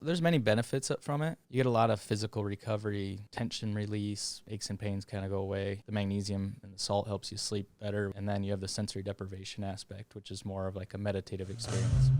There's many benefits from it. You get a lot of physical recovery, tension release, aches and pains kind of go away. The magnesium and the salt helps you sleep better. And then you have the sensory deprivation aspect, which is more of like a meditative experience.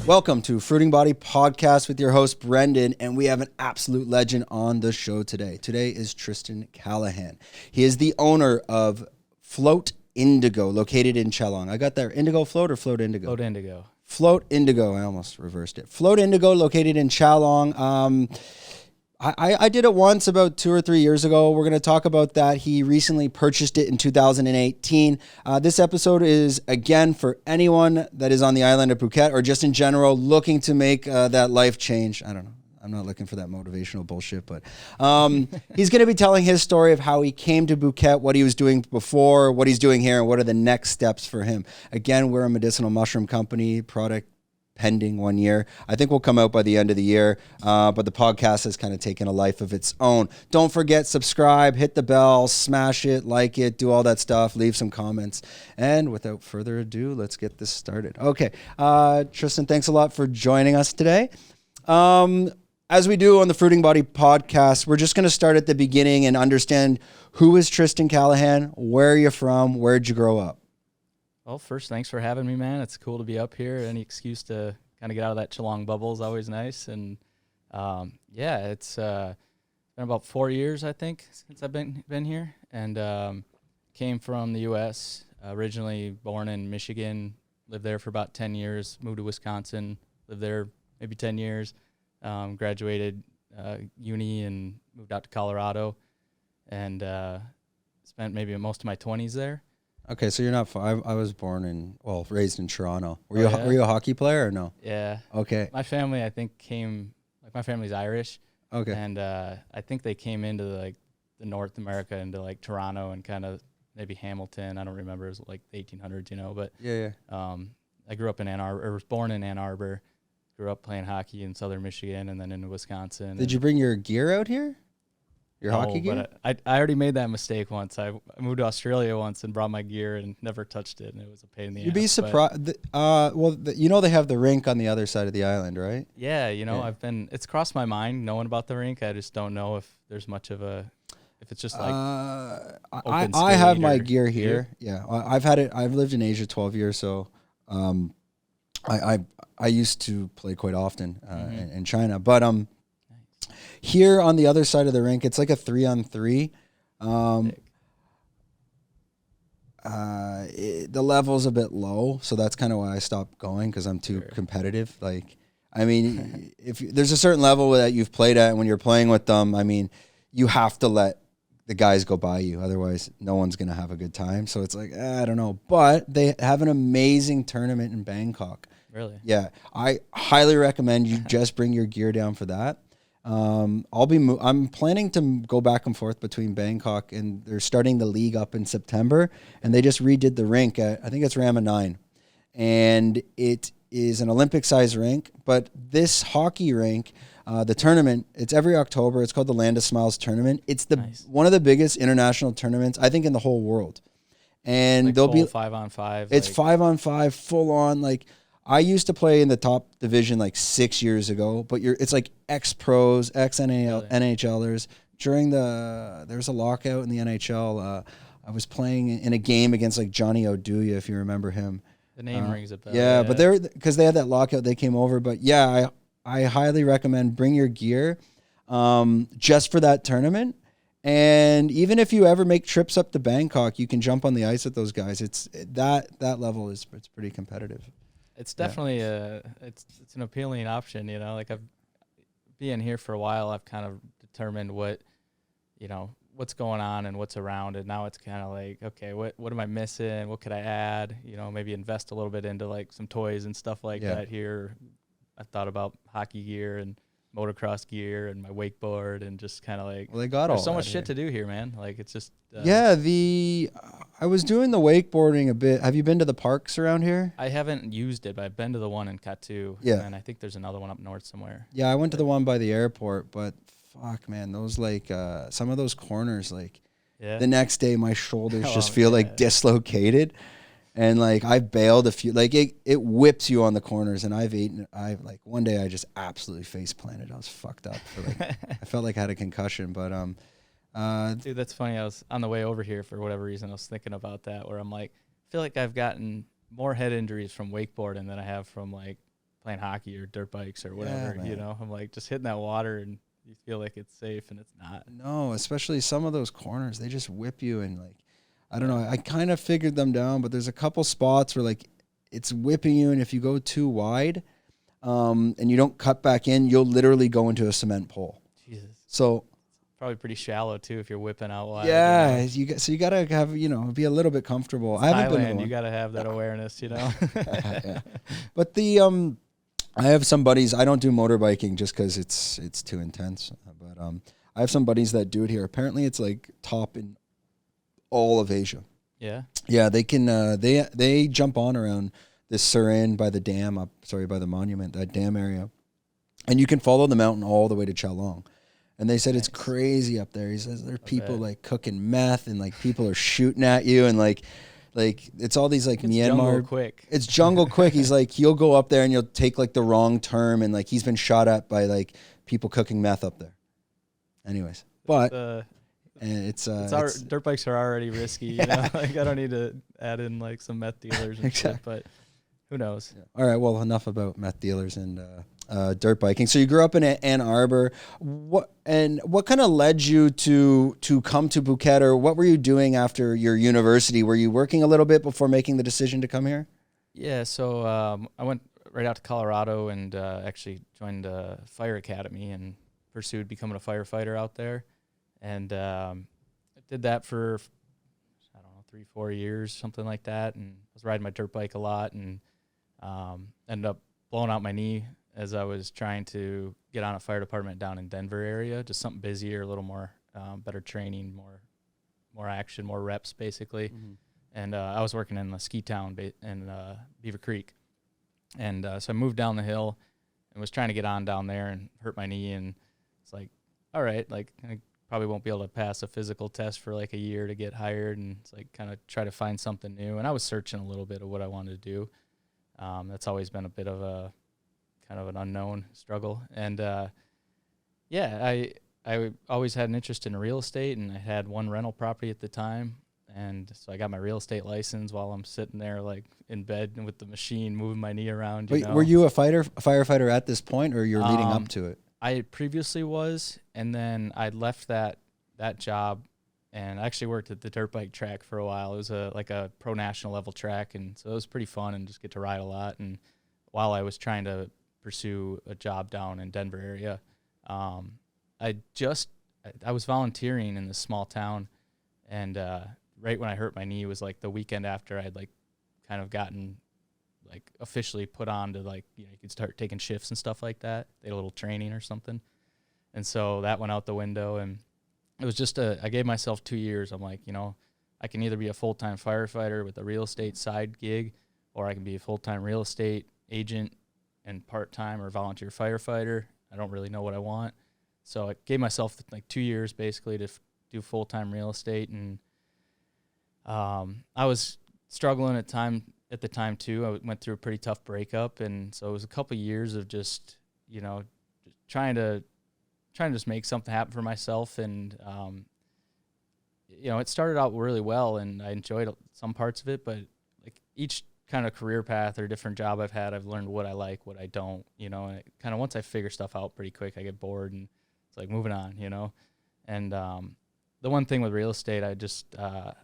Welcome to Fruiting Body Podcast with your host, Brendan, and we have an absolute legend on the show today. Today is Tristan Callahan. He is the owner of Float Indigo, located in Chalong. I got there. Indigo Float or Float Indigo? Float Indigo. Float Indigo. I almost reversed it. Float Indigo, located in Chalong. I did it once about 2 or 3 years ago. We're going to talk about that. He recently purchased it in 2018. This episode is, again, for anyone that is on the island of Phuket or just in general looking to make that life change. I don't know. I'm not looking for that motivational bullshit, but he's going to be telling his story of how he came to Phuket, what he was doing before, what he's doing here, and what are the next steps for him. Again, we're a medicinal mushroom company, product pending 1 year. I think we'll come out by the end of the year, but the podcast has kind of taken a life of its own. Don't forget, subscribe, hit the bell, smash it, like it, do all that stuff, leave some comments. And without further ado, let's get this started. Okay, Tristan, thanks a lot for joining us today. As we do on the Fruiting Body podcast, we're just going to start at the beginning and understand who is Tristan Callahan, where are you from, where'd you grow up? Well, first, thanks for having me, man. It's cool to be up here. Any excuse to kind of get out of that Chalong bubble is always nice. And it's been about 4 years, I think, since I've been here. And came from the U.S., originally born in Michigan, lived there for about 10 years, moved to Wisconsin, lived there maybe 10 years, graduated uni and moved out to Colorado, and spent maybe most of my 20s there. Okay, so you're not. I was raised in Toronto. Were you a hockey player or no? Yeah. Okay. My family, I think, my family's Irish. Okay. And I think they came into the North America, into like Toronto and kind of maybe Hamilton. I don't remember. It was like the 1800s, but yeah. I grew up in Ann Arbor. I was born in Ann Arbor. Grew up playing hockey in Southern Michigan and then into Wisconsin. Did you bring your gear out here? Your hockey gear? But I already made that mistake once. I moved to Australia once and brought my gear and never touched it, and it was a pain in the ass. You'd be surprised. They have the rink on the other side of the island, right? Yeah, it's crossed my mind knowing about the rink. I just don't know if there's much of if it's just like I have my gear here. Yeah, I've had it. I've lived in Asia 12 years, so I used to play quite often in China, but here on the other side of the rink, it's like a 3-on-3. The level's a bit low, so that's kind of why I stopped going, because I'm too competitive. Like, I mean, if there's a certain level that you've played at, and when you're playing with them, I mean, you have to let the guys go by you, otherwise no one's gonna have a good time. So it's like, I don't know, but they have an amazing tournament in Bangkok. Really? Yeah, I highly recommend you just bring your gear down for that. I'm planning to go back and forth between Bangkok, and they're starting the league up in September, and they just redid the rink at, I think it's Rama 9, and it is an Olympic size rink. But this hockey rink, the tournament, it's every October. It's called the Land of Smiles tournament. It's one of the biggest international tournaments, I think, in the whole world. And like there'll be 5-on-5. It's 5-on-5, full on. Like, I used to play in the top division like 6 years ago, but it's like ex-pros, ex-NHLers. During there's a lockout in the NHL. I was playing in a game against like Johnny Oduya, if you remember him. The name rings a bell. Yeah, but because they had that lockout, they came over. But yeah, I highly recommend bring your gear just for that tournament. And even if you ever make trips up to Bangkok, you can jump on the ice with those guys. It's that level it's pretty competitive. It's definitely it's an appealing option, like being here for a while, I've kind of determined what's going on and what's around, and now it's kind of like, okay, what am I missing? What could I add? Maybe invest a little bit into like some toys and stuff like that here. I thought about hockey gear and motocross gear and my wakeboard and just kind of like, Well, they got all there's so much that shit here. to do here, man. Like it's just, Yeah, I was doing the wakeboarding a bit. Have you been to the parks around here? I haven't used it, but I've been to the one in Katu. Yeah. And I think there's another one up north somewhere. Yeah, I went to the one by the airport, but fuck, man, those like some of those corners, like Yeah. the next day my shoulders Oh, just feel yeah. like dislocated, and like I've bailed a few. Like it whips you on the corners, and I've like one day I just absolutely face planted. I was fucked up for like I felt like I had a concussion, but Dude, that's funny. I was on the way over here for whatever reason. I was thinking about that, where I'm like, I feel like I've gotten more head injuries from wakeboarding than I have from like playing hockey or dirt bikes or whatever. man. You know, I'm like just hitting that water and you feel like it's safe and it's not. no, especially some of those corners, they just whip you, and like I don't know. I kind of figured them down, but there's a couple spots where like it's whipping you, and if you go too wide, and you don't cut back in, you'll literally go into a cement pole. Jesus. So Probably pretty shallow too if you're whipping out wide. yeah, You know? you gotta have be a little bit comfortable. I haven't been to Thailand, one. you got to have that awareness, you know. Yeah. But I have some buddies. I don't do motorbiking just because it's too intense. But I have some buddies that do it here. Apparently, it's like top in all of Asia. Yeah. Yeah, they can. They jump on around this Surin by the dam by the monument, that dam area, and you can follow the mountain all the way to Chalong. And they said it's crazy up there. He says there are people like cooking meth, and like people are shooting at you, and like it's all these like It's Myanmar. jungle quick. It's jungle quick. He's like, you'll go up there and you'll take like the wrong turn, and like he's been shot at by like people cooking meth up there. Anyways, but and dirt bikes are already risky, you know. Like I don't need to add in like some meth dealers and shit, but who knows? Yeah. All right, well, enough about meth dealers and dirt biking. So you grew up in Ann Arbor. What kind of led you to come to Phuket, or what were you doing after your university? Were you working a little bit before making the decision to come here? Yeah, so I went right out to Colorado and actually joined a fire academy and pursued becoming a firefighter out there. And I did that for, I don't know, 3-4 years, something like that. And I was riding my dirt bike a lot and ended up blowing out my knee as I was trying to get on a fire department down in Denver area, just something busier, a little more, better training, more action, more reps, basically. Mm-hmm. And I was working in a ski town in Beaver Creek. And so I moved down the hill and was trying to get on down there and hurt my knee. And it's like, all right, like I probably won't be able to pass a physical test for like a year to get hired. And it's like kind of try to find something new. And I was searching a little bit of what I wanted to do. That's always been a bit of a kind of an unknown struggle. And I always had an interest in real estate, and I had one rental property at the time. And so I got my real estate license while I'm sitting there like in bed with the machine, moving my knee around. Wait, were you a firefighter at this point, or you're leading up to it? I previously was, and then I left that job and I actually worked at the dirt bike track for a while. It was like a pro national level track, and so it was pretty fun and just get to ride a lot. And while I was trying to pursue a job down in Denver area, I was volunteering in this small town, and right when I hurt my knee was like the weekend after I'd like kind of gotten like officially put on to like, you know, you could start taking shifts and stuff like that. They had a little training or something. And so that went out the window, and it was just I gave myself 2 years. I'm like, you know, I can either be a full-time firefighter with a real estate side gig, or I can be a full-time real estate agent and part-time or volunteer firefighter. I don't really know what I want. So I gave myself like 2 years basically to do full-time real estate. And I was struggling at the time too. I went through a pretty tough breakup. And so it was a couple of years of just, you know, trying to just make something happen for myself. And, you know, it started out really well and I enjoyed some parts of it, but like each kind of career path or different job I've had, I've learned what I like, what I don't, you know, and kind of once I figure stuff out pretty quick, I get bored and it's like moving on, you know? And, the one thing with real estate, I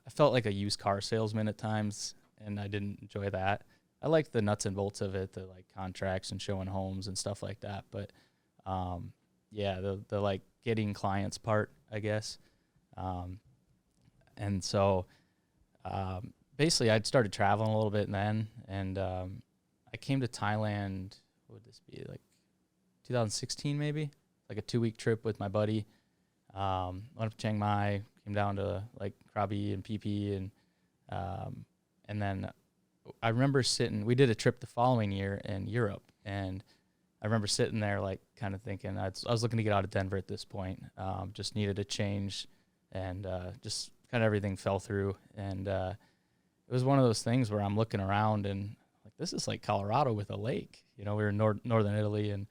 felt like a used car salesman at times, and I didn't enjoy that. I liked the nuts and bolts of it, the like contracts and showing homes and stuff like that. But, yeah, the like getting clients part, I guess. And so basically I'd started traveling a little bit then, and I came to Thailand, what would this be, like 2016 maybe, like a 2-week trip with my buddy. Went up to Chiang Mai, came down to like Krabi and Phi Phi, and then I remember we did a trip the following year in Europe, and I remember sitting there like kind of thinking, I was looking to get out of Denver at this point, just needed a change, and just kind of everything fell through, and it was one of those things where I'm looking around and like, this is like Colorado with a lake. We were in northern Italy, and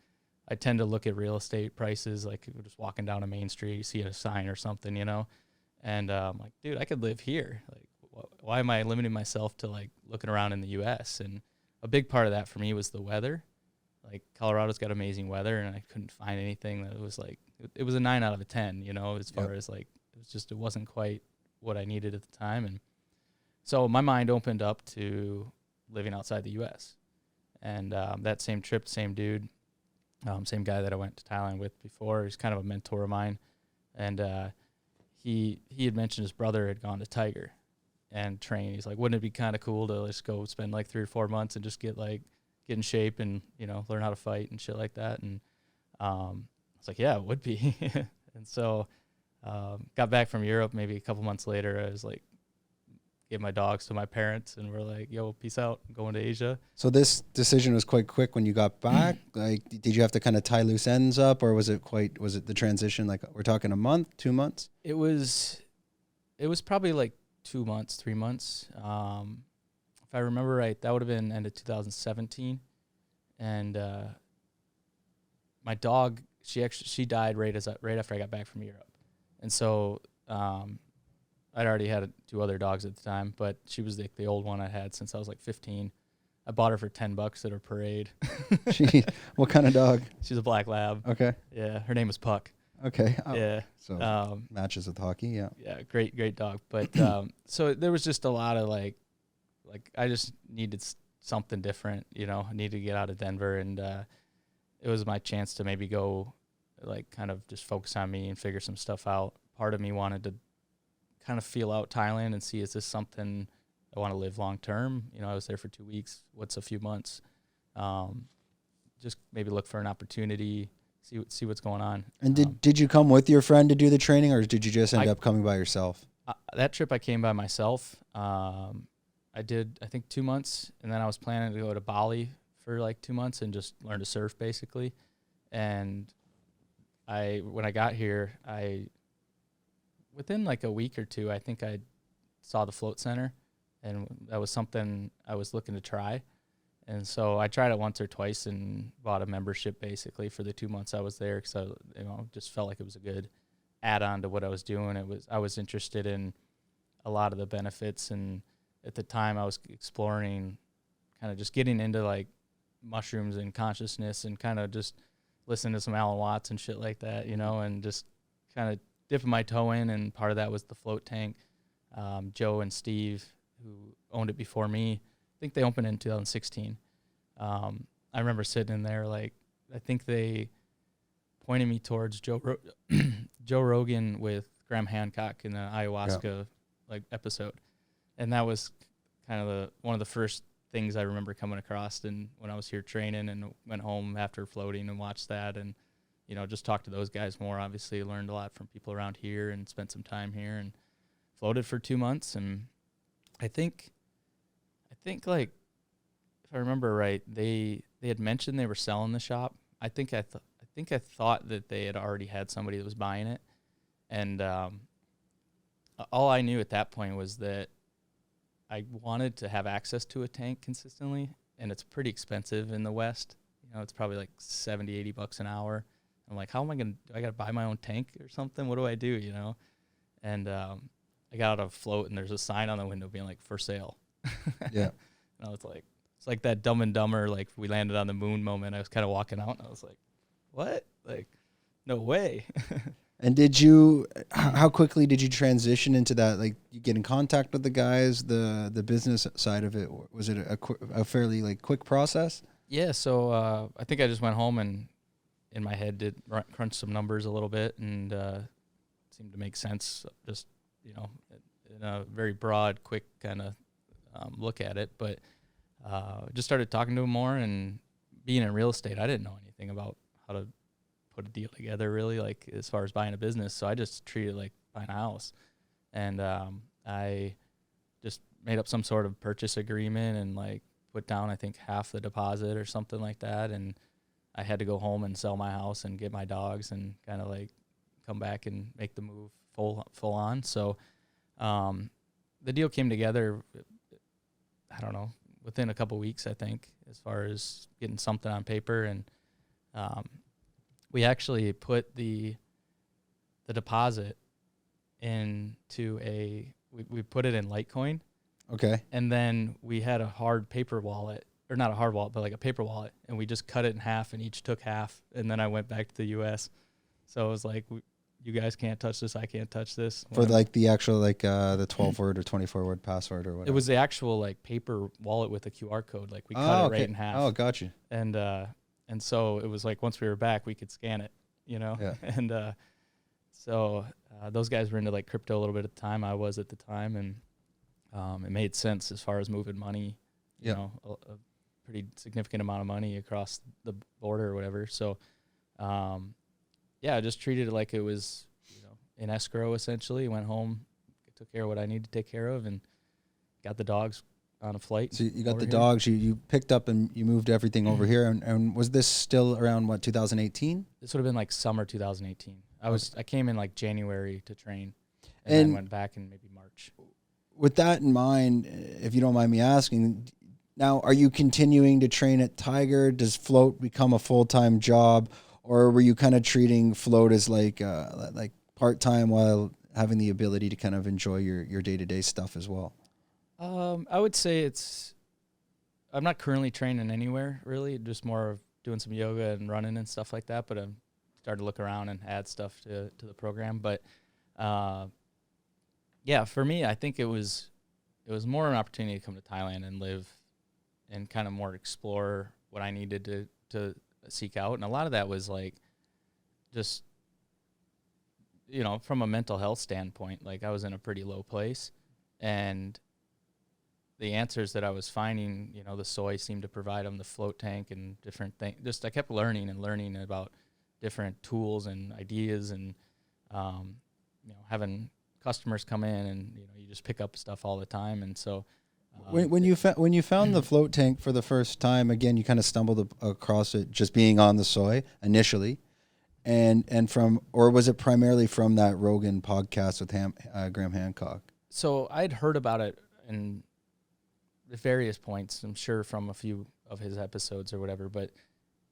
I tend to look at real estate prices, like we're just walking down a main street, you see a sign or something, and I'm like, dude, I could live here. Like, why am I limiting myself to like looking around in the U.S.? And a big part of that for me was the weather. Like, Colorado's got amazing weather, and I couldn't find anything that was like, it was a 9 out of a 10, as far as like, it wasn't quite what I needed at the time. And so my mind opened up to living outside the U.S. And that same trip, same dude, same guy that I went to Thailand with before, he's kind of a mentor of mine. And he had mentioned his brother had gone to Tiger and train. He's like, wouldn't it be kind of cool to just go spend like 3 or 4 months and just get in shape and, learn how to fight and shit like that. And I was like, yeah, it would be. And so got back from Europe maybe a couple months later. I was like, gave my dogs to my parents, and we're like, yo, peace out, I'm going to Asia. So this decision was quite quick when you got back. Like, did you have to kind of tie loose ends up, or was it the transition, like we're talking a month, 2 months? It was probably like 2 months, 3 months. If I remember right, that would have been end of 2017. And my dog, she died right after I got back from Europe. And so I'd already had 2 other dogs at the time, but she was the old one I had since I was like 15. I bought her for $10 at her parade. Jeez, what kind of dog? She's a black lab. Okay. Yeah, her name was Puck. Okay. Oh, yeah. So matches with hockey. Yeah. Yeah, great dog. But so there was just a lot of like I just needed something different. I needed to get out of Denver, and it was my chance to maybe go like kind of just focus on me and figure some stuff out. Part of me wanted to kind of feel out Thailand and see, is this something I want to live long term? I was there for 2 weeks. What's a few months? Just maybe look for an opportunity, see what's going on. And did you come with your friend to do the training, or did you just end up coming by yourself? That trip I came by myself. I did, I think, 2 months, and then I was planning to go to Bali for like 2 months and just learn to surf basically. And when I got here, within like a week or two, I think I saw the Float Center, and that was something I was looking to try. And so I tried it once or twice and bought a membership basically for the 2 months I was there, because I just felt like it was a good add-on to what I was doing. I was interested in a lot of the benefits, and at the time I was exploring kind of just getting into like mushrooms and consciousness, and kind of just listening to some Alan Watts and shit like that, and just kind of dipping my toe in. And part of that was the float tank. Joe and Steve, who owned it before me, I think they opened in 2016. I remember sitting in there, like, I think they pointed me towards Joe Rogan with Graham Hancock in the ayahuasca episode. And that was kind of one of the first things I remember coming across when I was here training, and went home after floating and watched that, and just talked to those guys more. Obviously learned a lot from people around here, and spent some time here, and floated for 2 months. And I think like, if I remember right, they had mentioned they were selling the shop. I think I thought that they had already had somebody that was buying it. And all I knew at that point was that I wanted to have access to a tank consistently, and it's pretty expensive in the West. It's probably like $70, $80 an hour. I'm like, how am I do I got to buy my own tank or something? What do I do, And I got out of float, and there's a sign on the window being like, for sale. Yeah. And I was like, it's like that Dumb and Dumber, like we landed on the moon moment. I was kind of walking out, and I was like, what? Like, no way. And how quickly did you transition into that? Like, you get in contact with the guys, the business side of it? Was it a fairly like quick process? Yeah. So I think I just went home and in my head did crunch some numbers a little bit, and seemed to make sense. Just, in a very broad, quick kind of look at it. But just started talking to him more, and being in real estate, I didn't know anything about how to put a deal together, really, like as far as buying a business. So I just treated it like buying a house. And I just made up some sort of purchase agreement and like put down, I think, half the deposit or something like that. And I had to go home and sell my house and get my dogs and kind of like come back and make the move full on. So the deal came together, I don't know, within a couple weeks, I think, as far as getting something on paper. And we actually put the deposit into we put it in Litecoin. Okay. And then we had a hard paper wallet, or not a hard wallet, but like a paper wallet, and we just cut it in half and each took half. And then I went back to the US. So it was like, you guys can't touch this, I can't touch this. For like the actual, like the 12-word or 24-word password or whatever. It was the actual like paper wallet with a QR code. Like we cut it right in half. Oh, got you. And so it was like, once we were back, we could scan it, you know? Yeah. And so those guys were into like crypto a little bit at the time. I was at the time. And it made sense as far as moving money, you know, a pretty significant amount of money across the border or whatever. So, I just treated it like it was, you know, in escrow essentially. Went home, took care of what I needed to take care of, and got the dogs on a flight. So you got the dogs, you picked up and you moved everything over here. And was this still around, what, 2018? This would have been like summer 2018. I came in like January to train, and then went back in maybe March. With that in mind, if you don't mind me asking, now are you continuing to train at Tiger? Does Float become a full-time job, or were you kind of treating Float as like part-time while having the ability to kind of enjoy your day-to-day stuff as well? I would say I'm not currently training anywhere really, just more of doing some yoga and running and stuff like that. But I'm starting to look around and add stuff to the program. But for me, I think it was more an opportunity to come to Thailand and live and kind of more explore what I needed to seek out. And a lot of that was like just, you know, from a mental health standpoint, like I was in a pretty low place, and the answers that I was finding, you know, the soy seemed to provide them, the float tank and different things. Just I kept learning about different tools and ideas, and you know, having customers come in, and you know, you just pick up stuff all the time. And so when you found the float tank for the first time, again, you kind of stumbled across it just being on the soy initially, and from, or was it primarily from that Rogan podcast with Graham Hancock? So I'd heard about it in various points, I'm sure from a few of his episodes or whatever, but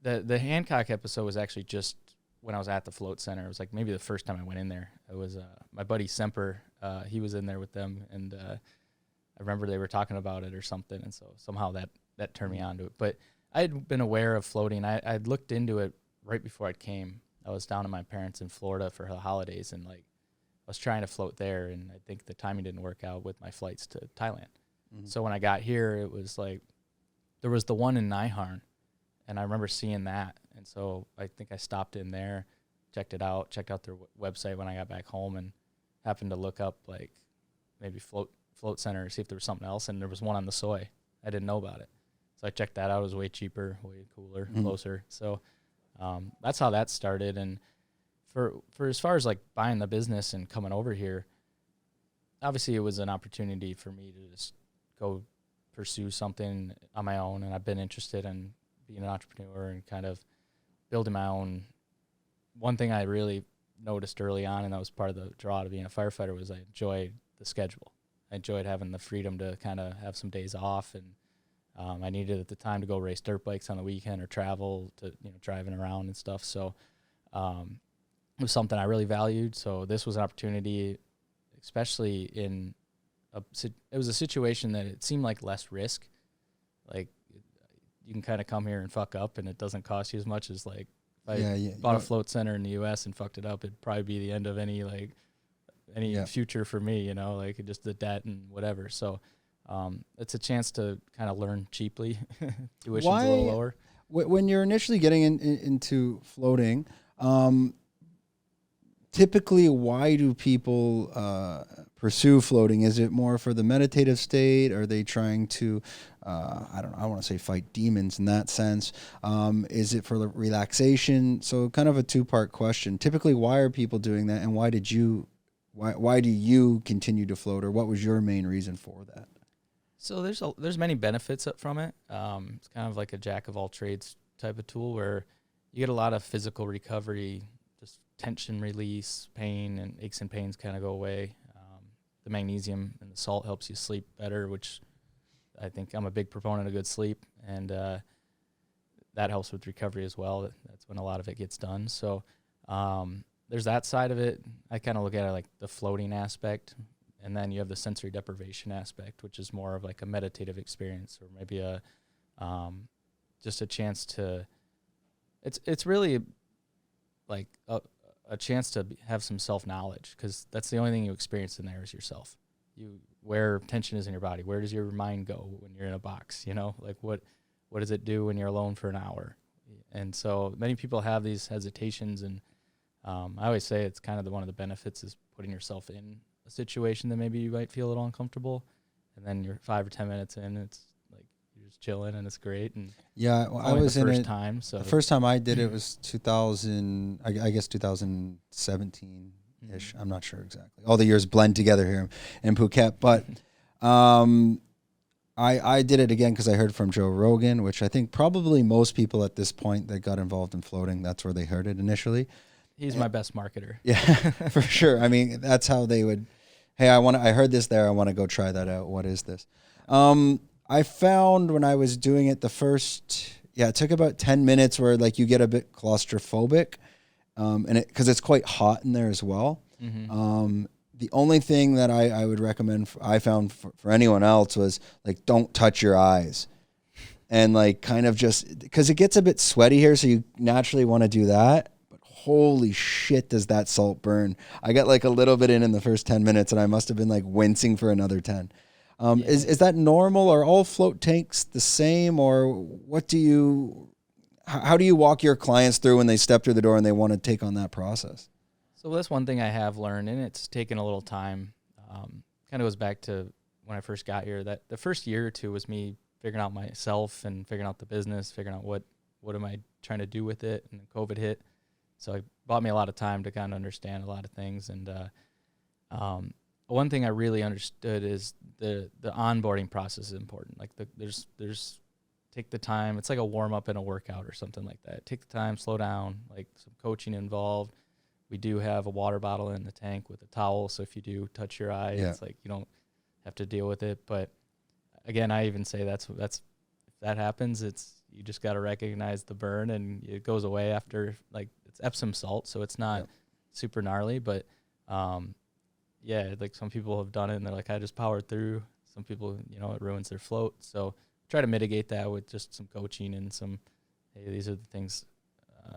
the Hancock episode was actually just when I was at the Float Center. It was like maybe the first time I went in there. It was my buddy Semper, he was in there with them, and I remember they were talking about it or something, and so somehow that turned me on to it. But I had been aware of floating. I'd looked into it right before I came. I was down at my parents in Florida for the holidays, and like I was trying to float there, and I think the timing didn't work out with my flights to Thailand. Mm-hmm. So when I got here, it was like there was the one in Naiharn, and I remember seeing that, and so I think I stopped in there, checked out their website when I got back home, and happened to look up like maybe Float Center, see if there was something else, and there was one on the soy. I didn't know about it, so I checked that out. It was way cheaper, way cooler, closer. So that's how that started. And for as far as like buying the business and coming over here, obviously it was an opportunity for me to just go pursue something on my own, and I've been interested in being an entrepreneur and kind of building my own. One thing I really noticed early on, and that was part of the draw to being a firefighter, was I enjoyed the schedule. I enjoyed having the freedom to kind of have some days off, and I needed at the time to go race dirt bikes on the weekend or travel to, you know, driving around and stuff. So it was something I really valued. So this was an opportunity, especially in it was a situation that it seemed like less risk. Like you can kind of come here and fuck up, and it doesn't cost you as much as like if I bought a float center in the U.S. and fucked it up, it'd probably be the end of any future for me, you know, like just the debt and whatever. So it's a chance to kind of learn cheaply. Tuition's a little lower. When you're initially getting into floating, typically, why do people pursue floating? Is it more for the meditative state? Are they trying to, I don't know, I want to say fight demons in that sense? Is it for the relaxation? So kind of a two-part question. Typically, why are people doing that, and why do you continue to float, or what was your main reason for that? So there's many benefits from it. It's kind of like a jack of all trades type of tool where you get a lot of physical recovery, just tension release, pain and aches and pains kind of go away. The magnesium and the salt helps you sleep better, which I think I'm a big proponent of good sleep, and that helps with recovery as well. That's when a lot of it gets done. So there's that side of it. I kind of look at it like the floating aspect, and then you have the sensory deprivation aspect, which is more of like a meditative experience, or maybe just a chance to. It's really like a chance to have some self-knowledge, because that's the only thing you experience in there is yourself. Where tension is in your body. Where does your mind go when you're in a box? You know, like what does it do when you're alone for an hour? And so many people have these hesitations, and I always say it's kind of one of the benefits is putting yourself in a situation that maybe you might feel a little uncomfortable, and then you're 5 or 10 minutes in, it's like you're just chilling and it's great. And yeah, well, I was in it. So the first time I did it was 2000, I guess 2017-ish. I'm not sure exactly. All the years blend together here in Phuket, but I did it again because I heard from Joe Rogan, which I think probably most people at this point that got involved in floating, that's where they heard it initially. He's my best marketer. Yeah, for sure. I mean, that's how they would, hey, I heard this there. I want to go try that out. What is this? I found when I was doing it it took about 10 minutes where like you get a bit claustrophobic, and because it's quite hot in there as well. Mm-hmm. The only thing that I would recommend, I found for anyone else, was like, don't touch your eyes. And like kind of just, because it gets a bit sweaty here, so you naturally want to do that. Holy shit, does that salt burn. I got like a little bit in the first 10 minutes, and I must have been like wincing for another 10. Is that normal? Are all float tanks the same, or how do you walk your clients through when they step through the door and they want to take on that process? So that's one thing I have learned, and it's taken a little time. Kind of goes back to when I first got here, that the first year or two was me figuring out myself and figuring out the business, figuring out what am I trying to do with it, and then COVID hit. So it bought me a lot of time to kind of understand a lot of things. And one thing I really understood is the onboarding process is important. Like there's take the time. It's like a warm up and a workout or something like that. Take the time, slow down, like some coaching involved. We do have a water bottle in the tank with a towel, so if you do touch your eye, it's like you don't have to deal with it. But again, I even say that's if that happens, you just got to recognize the burn, and it goes away after, like, it's Epsom salt, so it's not super gnarly, but like some people have done it and they're like, I just powered through. Some people, it ruins their float. So try to mitigate that with just some coaching and some, hey, these are the things.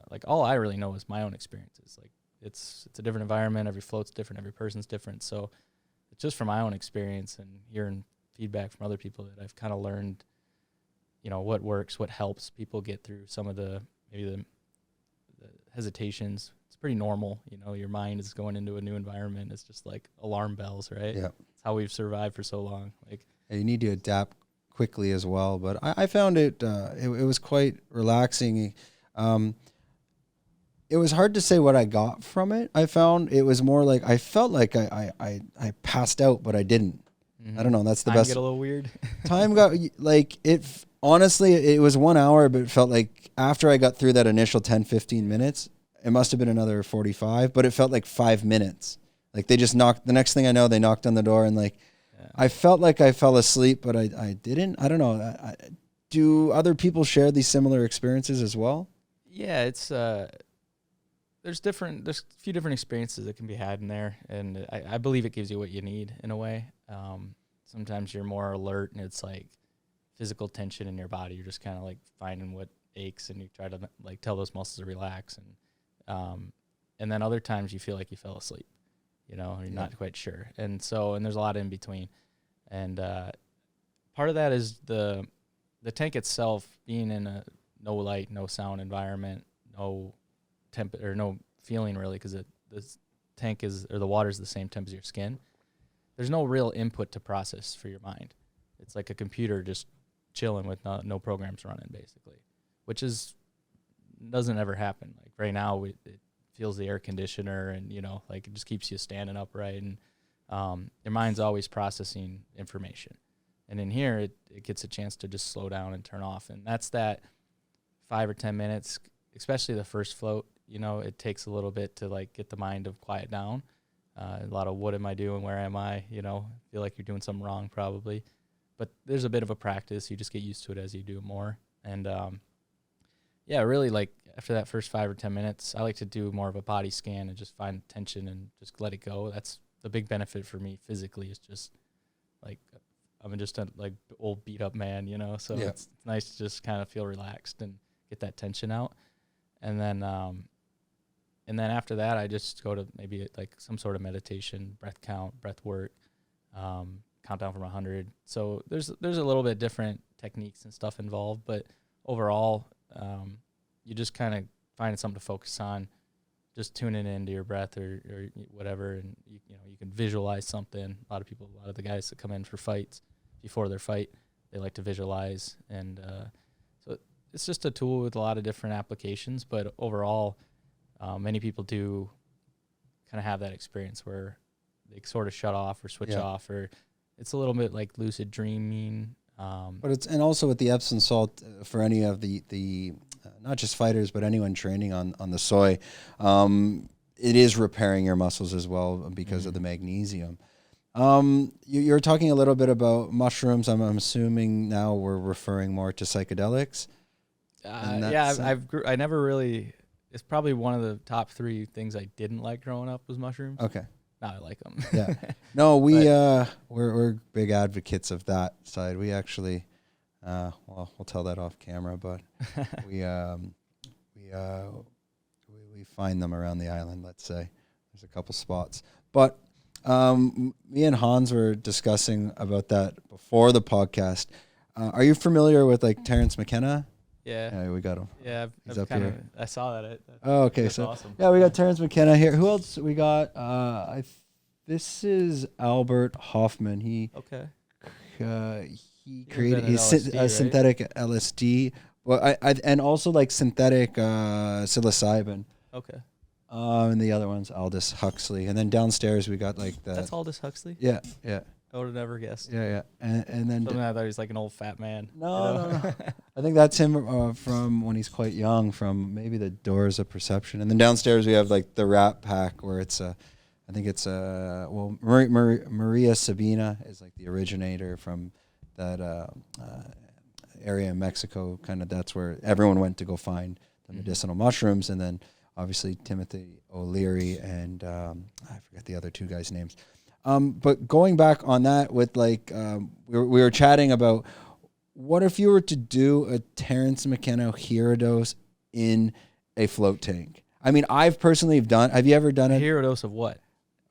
Like all I really know is my own experiences. Like it's a different environment. Every float's different. Every person's different. So it's just from my own experience and hearing feedback from other people that I've kind of learned, what works, what helps people get through some of the hesitations. It's pretty normal. Your mind is going into a new environment. It's just like alarm bells, right? Yeah. It's how we've survived for so long. Like you need to adapt quickly as well. But I found it was quite relaxing. It was hard to say what I got from it. I found it was more like I felt like I passed out, but I didn't. Mm-hmm. I don't know. That's the best. Time get a little weird. Time got like it. Honestly, it was 1 hour, but it felt like after I got through that initial 10, 15 minutes, it must have been another 45, but it felt like 5 minutes. Like they just knocked, the next thing I know, they knocked on the door and like, I felt like I fell asleep, but I didn't. I don't know. Do other people share these similar experiences as well? Yeah, it's, there's a few different experiences that can be had in there. And I believe it gives you what you need in a way. Sometimes you're more alert and it's like physical tension in your body. You're just kind of like finding what aches and you try to like tell those muscles to relax. And then other times you feel like you fell asleep, you're not quite sure. And there's a lot in between. And part of that is the tank itself being in a no light, no sound environment, no temp or no feeling really, because tank is, or the water is the same temp as your skin, there's no real input to process for your mind. It's like a computer just chilling with no programs running, basically, which doesn't ever happen. Like right now, it feels the air conditioner, and like it just keeps you standing upright, and your mind's always processing information. And in here, it gets a chance to just slow down and turn off, and that's that 5 or 10 minutes, especially the first float. It takes a little bit to like get the mind to quiet down. A lot of what am I doing? Where am I? Feel like you're doing something wrong probably. But there's a bit of a practice. You just get used to it as you do it more. And really, like after that first 5 or 10 minutes, I like to do more of a body scan and just find tension and just let it go. That's the big benefit for me physically, is just like I'm just a like old beat up man, so it's nice to just kind of feel relaxed and get that tension out. And then after that, I just go to maybe like some sort of meditation, breath count, breath work, count down from 100. So there's a little bit different techniques and stuff involved, but overall, you just kind of finding something to focus on, just tuning into your breath or whatever, and you can visualize something. A lot of the guys that come in for fights, before their fight, they like to visualize, and so it's just a tool with a lot of different applications. But overall, many people do kind of have that experience where they sort of shut off or switch off, or it's a little bit like lucid dreaming. But and also with the Epsom salt, for any of the not just fighters, but anyone training on the soy, it is repairing your muscles as well because of the magnesium. You're talking a little bit about mushrooms. I'm assuming now we're referring more to psychedelics. I never really. It's probably one of the top 3 things I didn't like growing up was mushrooms. Okay. Now I like them. Yeah. No, we're big advocates of that side. We actually, we'll tell that off camera, but we find them around the island. Let's say there's a couple spots, but me and Hans were discussing about that before the podcast. Are you familiar with like Terrence McKenna? Yeah, we got him. Yeah, he's up here. I saw that. Okay, that's so awesome. Yeah, we got Terrence McKenna here. Who else we got? This is Albert Hoffman. He created his synthetic LSD. Well, and also like synthetic psilocybin. Okay. And the other one's Aldous Huxley. And then downstairs we got like That's Aldous Huxley? Yeah. I would have never guessed. Yeah. And then I thought he was like an old fat man. No. I think that's him from when he's quite young, from maybe the Doors of Perception. And then downstairs we have like the Rat Pack, where it's I think it's Maria Sabina is like the originator from that area in Mexico. Kind of that's where everyone went to go find the medicinal mushrooms. And then obviously Timothy O'Leary and I forget the other 2 guys' names. But going back on that with like, we were chatting about what if you were to do a Terrence McKenna hero dose in a float tank? I mean, I've personally have you ever done a it? Hero dose of what?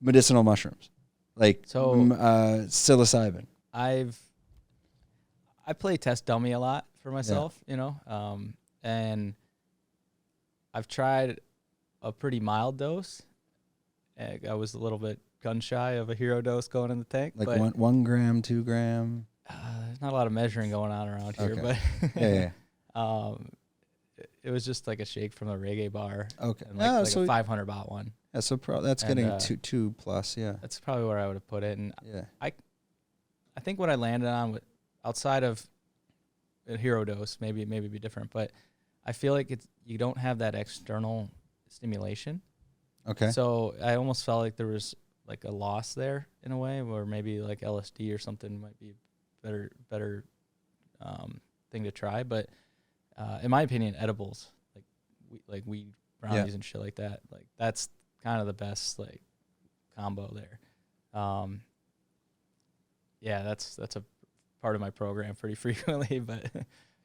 Medicinal mushrooms, like psilocybin. I play test dummy a lot for myself, and I've tried a pretty mild dose. I was a little bit gun shy of a hero dose going in the tank. Like 1 gram, 2 gram? There's not a lot of measuring going on around here, but it was just like a shake from a reggae bar. Okay. And like a 500 baht one. Yeah, so that's getting 2 plus, yeah. That's probably where I would have put it. And I think what I landed on, outside of a hero dose, maybe it'd be different, but I feel like you don't have that external stimulation. Okay. So I almost felt like there was like a loss there in a way, where maybe like LSD or something might be better thing to try. But in my opinion, edibles like weed brownies and shit like that, like that's kind of the best like combo there. That's a part of my program pretty frequently, but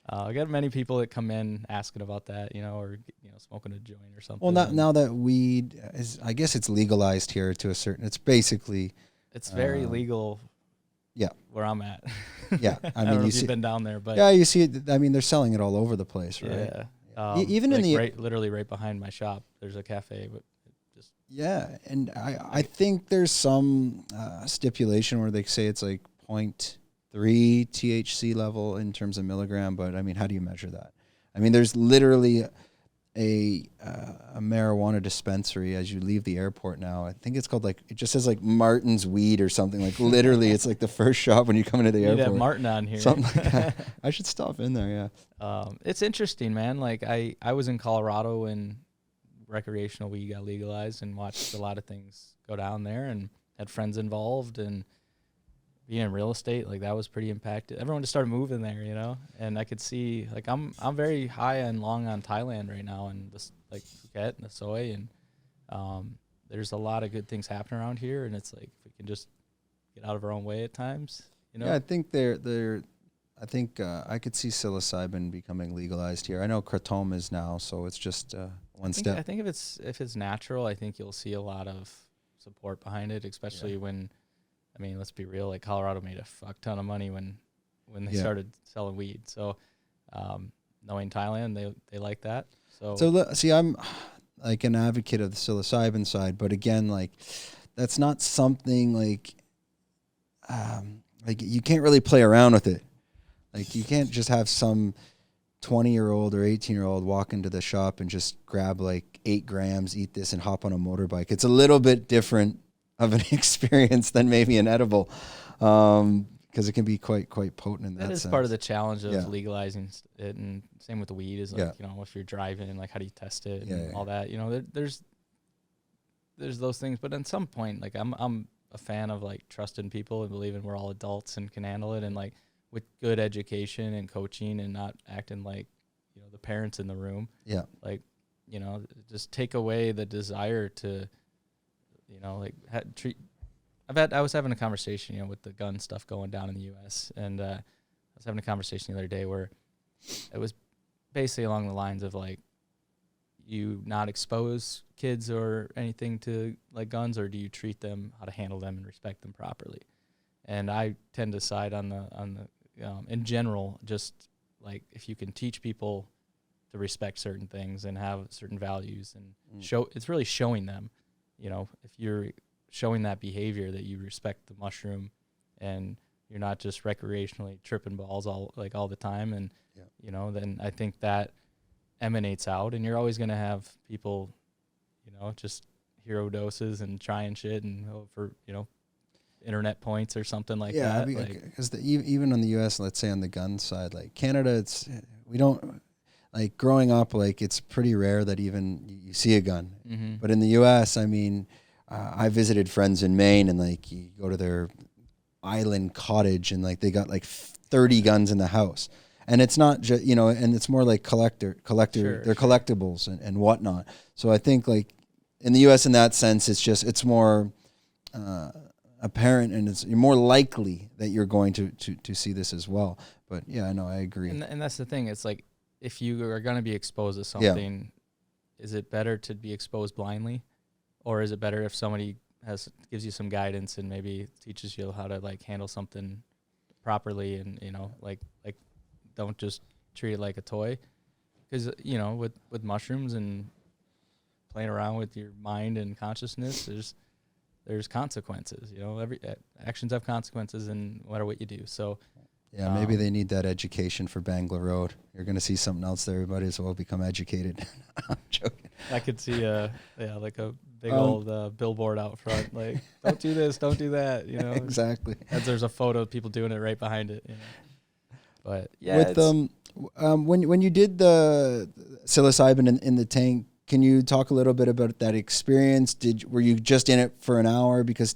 I got many people that come in asking about that, or smoking a joint or something. Well, now that weed is, I guess it's legalized here to a certain. It's basically. It's very legal. Yeah. Where I'm at. Yeah, I don't know if you've been down there, but yeah, you see it. I mean, they're selling it all over the place, right? Yeah. Even like in the literally right behind my shop, there's a cafe, but just Yeah, and I think there's some stipulation where they say it's like 0.3 THC level in terms of milligram, but I mean, how do you measure that? I mean, there's literally a marijuana dispensary as you leave the airport now. I think it's called like, it just says like Martin's Weed or something. Like literally, it's like the first shop when you come into the airport. You'd have Martin on here. Something like that. I should stop in there, yeah. It's interesting, man. Like I was in Colorado when recreational weed got legalized and watched a lot of things go down there and had friends involved, and being in real estate, like that was pretty impacted. Everyone just started moving there, you know, and I could see like I'm very high and long on Thailand right now, and this like Phuket and the soy, and there's a lot of good things happening around here, and it's like if we can just get out of our own way at times, you know. Yeah, I think I could see psilocybin becoming legalized here. I know kratom is now, so it's just one step. I think if it's natural, I think you'll see a lot of support behind it, especially when, I mean, let's be real, like Colorado made a fuck ton of money when they started selling weed. So knowing Thailand, they like that. So see, I'm like an advocate of the psilocybin side, but again, like that's not something like you can't really play around with it. Like you can't just have some 20-year-old or 18-year-old walk into the shop and just grab like 8 grams, eat this, and hop on a motorbike. It's a little bit different of an experience than maybe an edible, because it can be quite potent in that sense. That is part of the challenge of legalizing it, and same with the weed is like, you know, if you're driving, like how do you test it and all that, you know, there's those things, but at some point, like I'm a fan of like trusting people and believing we're all adults and can handle it, and like with good education and coaching and not acting like, you know, the parents in the room. Yeah. Like, you know, just take away the desire to, you know, like I was having a conversation, you know, with the gun stuff going down in the U.S. and I was having a conversation the other day where it was basically along the lines of like, you not expose kids or anything to like guns, or do you treat them, how to handle them and respect them properly? And I tend to side on the in general, just like if you can teach people to respect certain things and have certain values and it's really showing them, you know, if you're showing that behavior that you respect the mushroom and you're not just recreationally tripping balls all the time. And, you know, then I think that emanates out, and you're always going to have people, you know, just hero doses and trying shit and for, you know, internet points or something like that. Yeah, because even on the U.S., let's say on the gun side, like Canada, we don't, like growing up, like it's pretty rare that even you see a gun. Mm-hmm. But in the U.S., I mean, I visited friends in Maine, and like you go to their island cottage, and like they got like 30 guns in the house. And it's not just, you know, and it's more like collector, they're collectibles and whatnot. So I think like in the U.S. in that sense, it's more apparent, and you're more likely that you're going to see this as well. But yeah, no, I agree. And that's the thing. It's like, if you are going to be exposed to something, is it better to be exposed blindly, or is it better if somebody gives you some guidance and maybe teaches you how to like handle something properly, and, you know, like don't just treat it like a toy? Because, you know, with mushrooms and playing around with your mind and consciousness, there's consequences, you know, every actions have consequences, and no matter what you do. So yeah, maybe they need that education for Bangla Road. You're going to see something else there. Everybody as well become educated. I'm joking. I could see like a big old billboard out front, like, don't do this, don't do that, you know. Exactly. As there's a photo of people doing it right behind it, you know. But yeah, with when you did the psilocybin in the tank, can you talk a little bit about that experience? Were you just in it for an hour? Because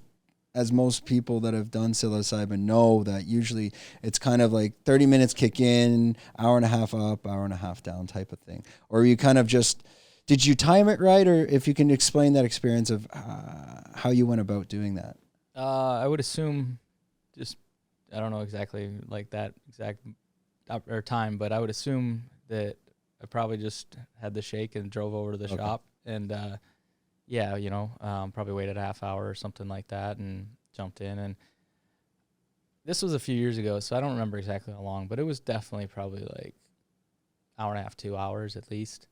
as most people that have done psilocybin know, that usually it's kind of like 30 minutes kick in, hour and a half up, hour and a half down type of thing. Or you kind of just, did you time it right? Or if you can explain that experience of how you went about doing that. I would assume I don't know exactly like that exact time, but I would assume that I probably just had the shake and drove over to the shop, and you know, probably waited a half hour or something like that and jumped in. And this was a few years ago, so I don't remember exactly how long, but it was definitely probably like hour and a half, 2 hours at least.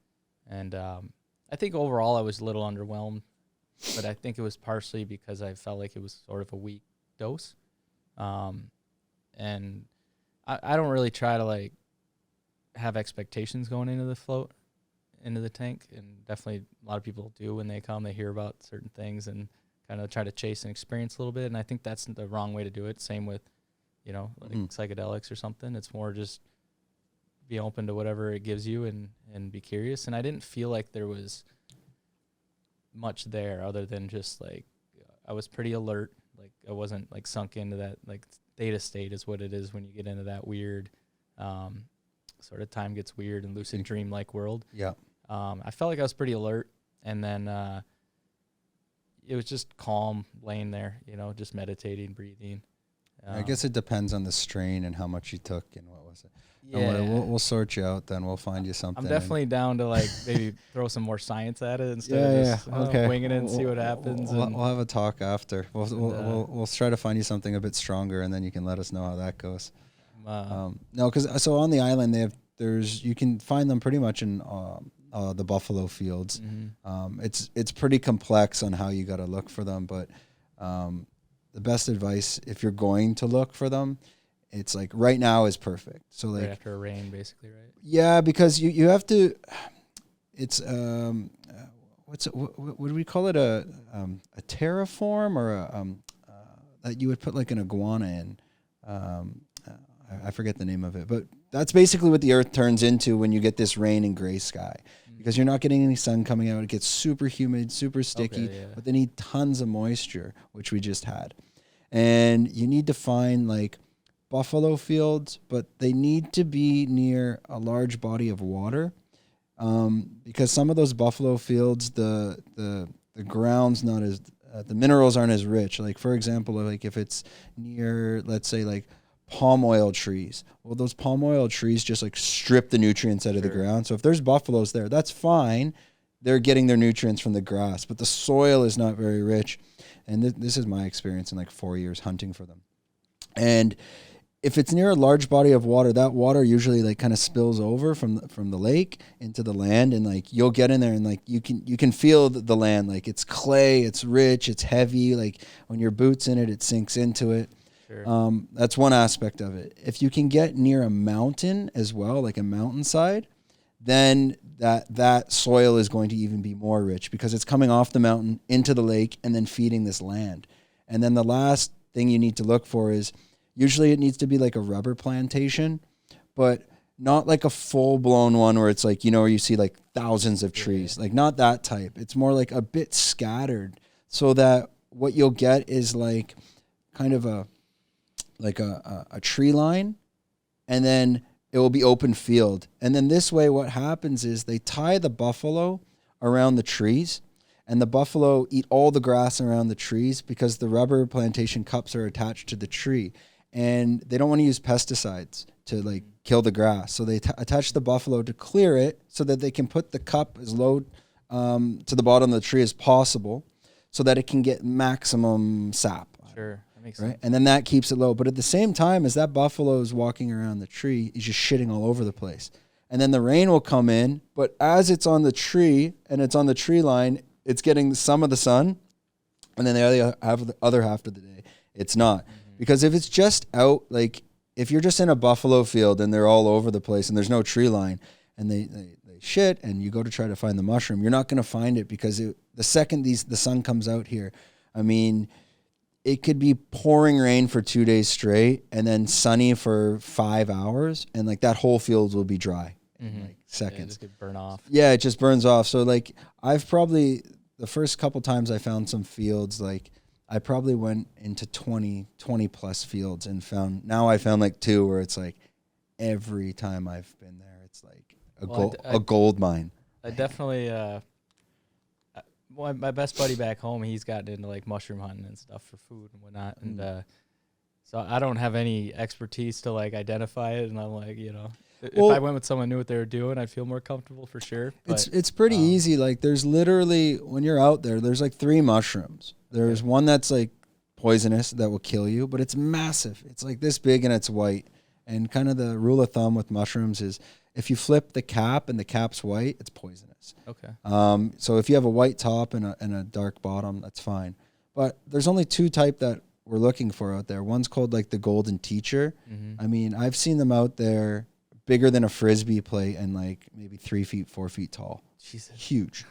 And I think overall I was a little underwhelmed but I think it was partially because I felt like it was sort of a weak dose. And I don't really try to like have expectations going into the float, into the tank, and definitely a lot of people do when they come. They hear about certain things and kind of try to chase an experience a little bit, and I think that's the wrong way to do it. Same with, you know, like psychedelics or something. It's more just be open to whatever it gives you and be curious. And I didn't feel like there was much there other than just like I was pretty alert. Like I wasn't like sunk into that like theta state is what it is when you get into that weird sort of time gets weird and lucid dream like world. Yeah. I felt like I was pretty alert, and then it was just calm laying there, you know, just meditating, breathing. I guess it depends on the strain and how much you took and what was it. Yeah. We'll sort you out then. We'll find you something. I'm definitely down to like maybe throw some more science at it instead of just winging it and see what happens. We'll have a talk after. We'll try to find you something a bit stronger, and then you can let us know how that goes. No, because so on the island you can find them pretty much in the buffalo fields. It's pretty complex on how you got to look for them, but the best advice if you're going to look for them, it's like right now is perfect. So like right after a rain, basically, right? Yeah, because you have to. It's what do we call it, a terraform or a that you would put like an iguana in. I forget the name of it, but that's basically what the earth turns into when you get this rain and gray sky, because you're not getting any sun coming out. It gets super humid, super sticky, but they need tons of moisture, which we just had. And you need to find like buffalo fields, but they need to be near a large body of water, because some of those buffalo fields, the ground's not as, the minerals aren't as rich. Like for example, like if it's near, let's say like palm oil trees. Well, those palm oil trees just like strip the nutrients out of the ground. So if there's buffaloes there, that's fine. They're getting their nutrients from the grass, but the soil is not very rich. And this is my experience in like 4 years hunting for them. And if it's near a large body of water, that water usually like kind of spills over from the lake into the land, and like you'll get in there and like you can feel the land, like it's clay, it's rich, it's heavy. Like when your boots in it, it sinks into it. That's one aspect of it. If you can get near a mountain as well, like a mountainside, then that soil is going to even be more rich because it's coming off the mountain into the lake and then feeding this land. And then the last thing you need to look for is usually it needs to be like a rubber plantation, but not like a full-blown one where it's like, you know, where you see like thousands of trees, like not that type. It's more like a bit scattered, so that what you'll get is like kind of a tree line, and then it will be open field. And then this way what happens is they tie the buffalo around the trees, and the buffalo eat all the grass around the trees because the rubber plantation cups are attached to the tree. And they don't want to use pesticides to like kill the grass. So they attach the buffalo to clear it so that they can put the cup as low to the bottom of the tree as possible so that it can get maximum sap. Sure. Makes right? sense. And then that keeps it low. But at the same time, as that buffalo is walking around the tree, he's just shitting all over the place. And then the rain will come in, but as it's on the tree and it's on the tree line, it's getting some of the sun, and then the other half of the day, it's not. Because if it's just out, like if you're just in a buffalo field and they're all over the place and there's no tree line and they shit and you go to try to find the mushroom, you're not going to find it because the second the sun comes out here, I mean, it could be pouring rain for 2 days straight and then sunny for 5 hours, and like that whole field will be dry in like seconds. Yeah, it just could burn off. Yeah, it just burns off. So like I've probably, the first couple times I found some fields, like I probably went into 20 plus fields and I found like 2 where it's like every time I've been there, it's like a gold mine. I definitely, my best buddy back home, he's gotten into like mushroom hunting and stuff for food and whatnot. And so I don't have any expertise to like identify it. And I'm like, you know, if I went with someone who knew what they were doing, I'd feel more comfortable for sure. But, it's pretty easy. Like there's literally, when you're out there's like 3 mushrooms. There's one that's like poisonous that will kill you, but it's massive. It's like this big and it's white. And kind of the rule of thumb with mushrooms is if you flip the cap and the cap's white, it's poisonous. Okay. So if you have a white top and a dark bottom, that's fine. But there's only two type that we're looking for out there. One's called like the Golden Teacher. I mean, I've seen them out there bigger than a Frisbee plate and like maybe 3 feet, 4 feet tall. Jesus. Huge.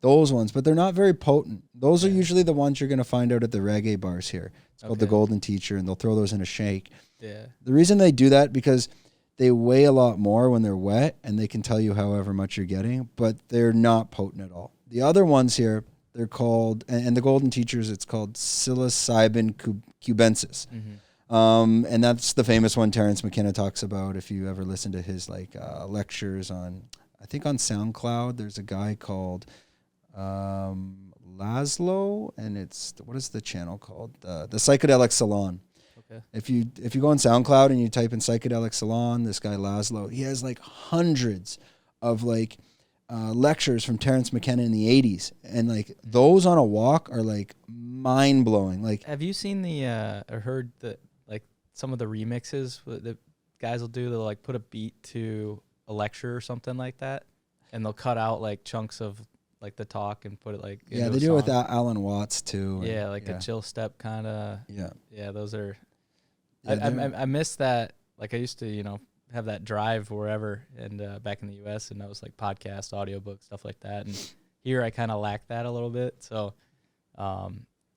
Those ones, but they're not very potent. Those are usually the ones you're going to find out at the reggae bars here. It's called the Golden Teacher, and they'll throw those in a shake. Yeah. The reason they do that because they weigh a lot more when they're wet, and they can tell you however much you're getting, but they're not potent at all. The other ones here, they're called, and the Golden Teachers, it's called psilocybin cubensis. And that's the famous one Terence McKenna talks about. If you ever listen to his like lectures on, I think on SoundCloud, there's a guy called Laszlo, and it's, what is the channel called? The Psychedelic Salon. Okay. If you go on SoundCloud and you type in Psychedelic Salon, this guy Laszlo, he has like hundreds of like lectures from Terence McKenna in the 80s, and like those on a walk are like mind blowing. Like, have you seen the or heard the like some of the remixes that guys will do? They'll like put a beat to a lecture or something like that, and they'll cut out like chunks of like the talk and put it like they do it with Alan Watts too. Yeah, like a chill step kind of. Yeah, those are. Yeah, I miss that. Like I used to, have that drive wherever and back in the U.S. and that was like podcast, audiobooks, stuff like that. And here I kind of lack that a little bit. So I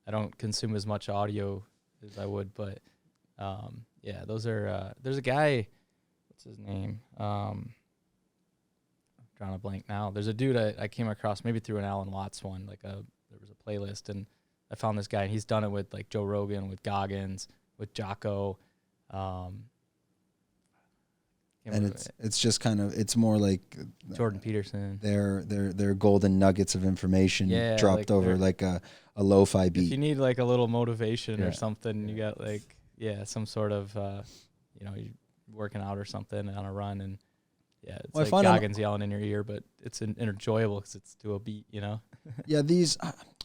don't consume as much audio as I would. But yeah, those are. There's a guy. What's his name? I'm drawing a blank now. There's a dude I came across maybe through an Alan Watts one. There was a playlist and I found this guy and he's done it with like Joe Rogan, with Goggins, with Jocko. And it's just kind of, it's more like Jordan Peterson. They're golden nuggets of information dropped over like a lo-fi beat. If you need like a little motivation or something, you got like some sort of you're working out or something on a run, and it's like Goggins yelling in your ear, but it's enjoyable because it's to a beat, Yeah, these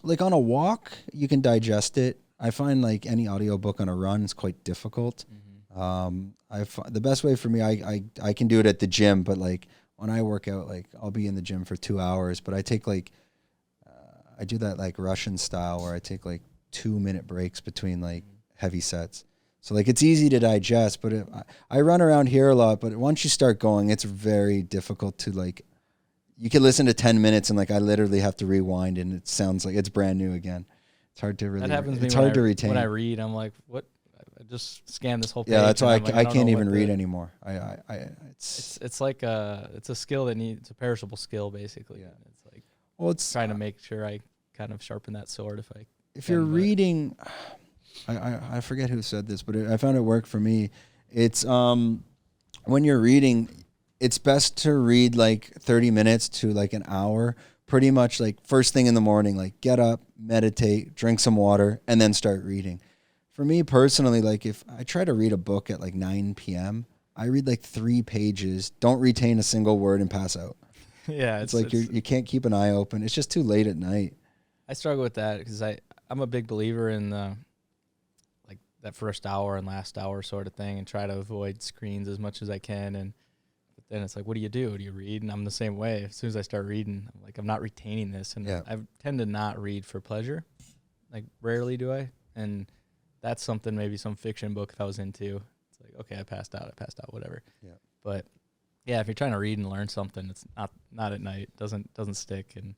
like on a walk you can digest it. I find like any audiobook on a run is quite difficult. The best way for me, I can do it at the gym, but like when I work out, like I'll be in the gym for 2 hours, but I take like, I do that like Russian style where I take like 2-minute breaks between like heavy sets. So like it's easy to digest, but I run around here a lot, but once you start going, it's very difficult to like, you can listen to 10 minutes and like I literally have to rewind and it sounds like it's brand new again. It's hard to really. That happens to me. It's hard to retain. When I read, I'm like, what? I just scan this whole page. Yeah, that's why like, I can't even read anymore. It's like it's a skill it's a perishable skill basically. Yeah. It's like it's trying to make sure I kind of sharpen that sword if you're reading. I forget who said this, but I found it worked for me. It's when you're reading, it's best to read like 30 minutes to like an hour. Pretty much like first thing in the morning, like get up, meditate, drink some water, and then start reading. For me personally, like if I try to read a book at like 9 p.m., I read like 3 pages, don't retain a single word, and pass out. Yeah, it's like you can't keep an eye open. It's just too late at night. I struggle with that because I'm a big believer in like that first hour and last hour sort of thing, and try to avoid screens as much as I can. And then it's like, what do you do? Do you read? And I'm the same way. As soon as I start reading, I'm like, I'm not retaining this. And I tend to not read for pleasure. Like, rarely do I. And that's something, maybe some fiction book if I was into. It's like, okay, I passed out, whatever. Yeah. But, yeah, if you're trying to read and learn something, it's not at night. Doesn't stick. And,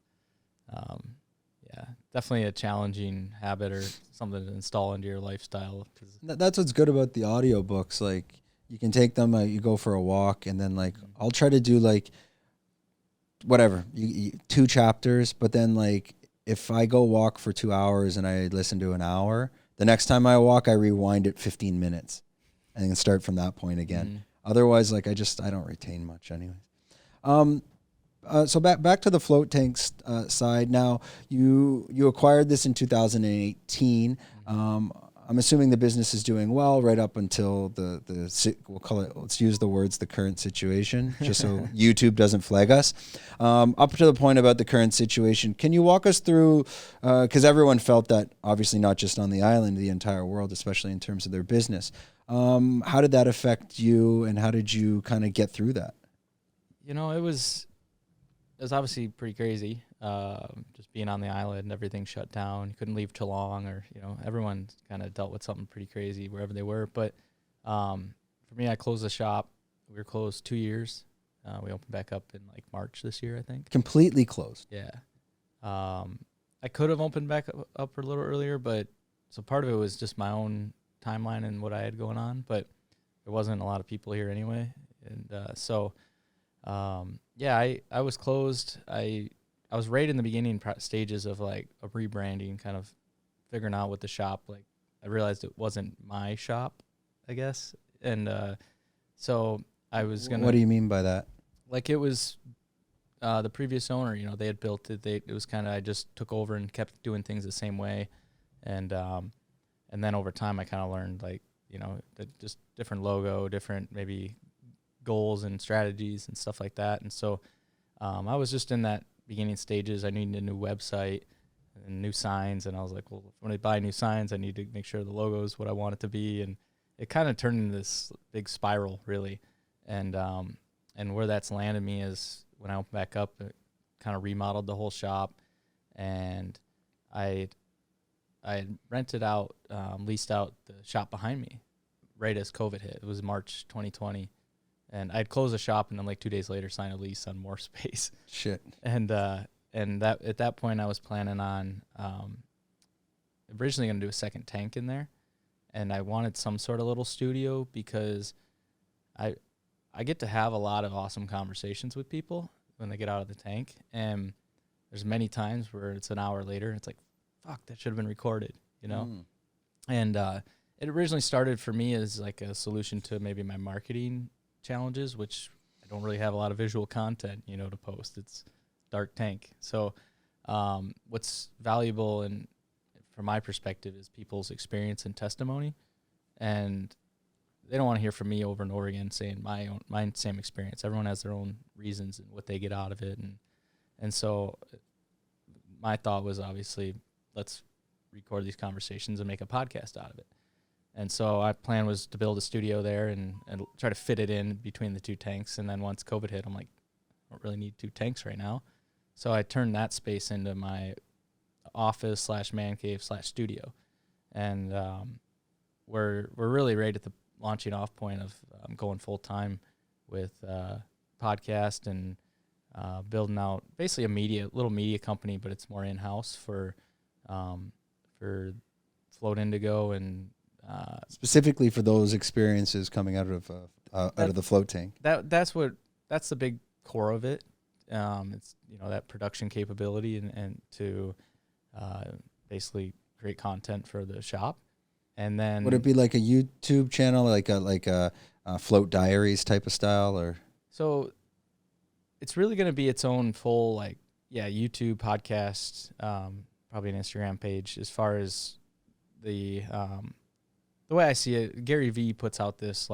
definitely a challenging habit or something to install into your lifestyle. That's what's good about the audiobooks. Like, you can take them, you go for a walk, and then like I'll try to do like whatever, 2 chapters, but then like if I go walk for 2 hours and I listen to an hour, the next time I walk, I rewind it 15 minutes and then start from that point again. Otherwise, like I don't retain much anyways. So back to the float tanks side. Now you acquired this in 2018. I'm assuming the business is doing well right up until the we'll call it, let's use the words, the current situation, just so YouTube doesn't flag us. Up to the point about the current situation, can you walk us through, because everyone felt that, obviously not just on the island, the entire world, especially in terms of their business. How did that affect you, and how did you kind of get through that? You know, it was obviously pretty crazy. Just being on the island, everything shut down. You couldn't leave Chalong, or everyone kind of dealt with something pretty crazy wherever they were. But for me, I closed the shop. We were closed 2 years. We opened back up in like March this year, I think. Completely closed. Yeah. I could have opened back up a little earlier, but so part of it was just my own timeline and what I had going on, but there wasn't a lot of people here anyway. And I was closed. I was right in the beginning stages of like a rebranding, kind of figuring out what the shop, like I realized it wasn't my shop, I guess. And so I was going to... What do you mean by that? Like it was the previous owner, they had built it. It was kind of, I just took over and kept doing things the same way. And then over time I kind of learned like, just different logo, different maybe goals and strategies and stuff like that. And so I was just in that beginning stages. I needed a new website and new signs. And I was like, well, when I buy new signs, I need to make sure the logo is what I want it to be. And it kind of turned into this big spiral, really. And where that's landed me is when I went back up, it kind of remodeled the whole shop. And I had rented out, leased out the shop behind me right as COVID hit. It was March 2020. And I'd closed the shop and then like 2 days later signed a lease on more space. Shit. And that at that point I was planning on originally going to do a second tank in there. And I wanted some sort of little studio because I get to have a lot of awesome conversations with people when they get out of the tank. And there's many times where it's an hour later and it's like, fuck, that should have been recorded, And it originally started for me as like a solution to maybe my marketing challenges, which I don't really have a lot of visual content, to post. It's dark tank. So what's valuable and from my perspective is people's experience and testimony. And they don't want to hear from me over and over again saying my same experience. Everyone has their own reasons and what they get out of it. And so my thought was obviously, let's record these conversations and make a podcast out of it. And so our plan was to build a studio there and try to fit it in between the two tanks. And then once COVID hit, I'm like, I don't really need two tanks right now. So I turned that space into my office / man cave / studio. And we're really right at the launching off point of going full time with podcast and building out basically a little media company, but it's more in-house for Float Indigo and specifically for those experiences coming out of the float tank. That's the big core of it. It's that production capability and to basically create content for the shop. And then would it be like a YouTube channel, like a Float Diaries type of style, or? So it's really going to be its own full YouTube podcast, probably an Instagram page. As far as the way I see it, Gary Vee puts out this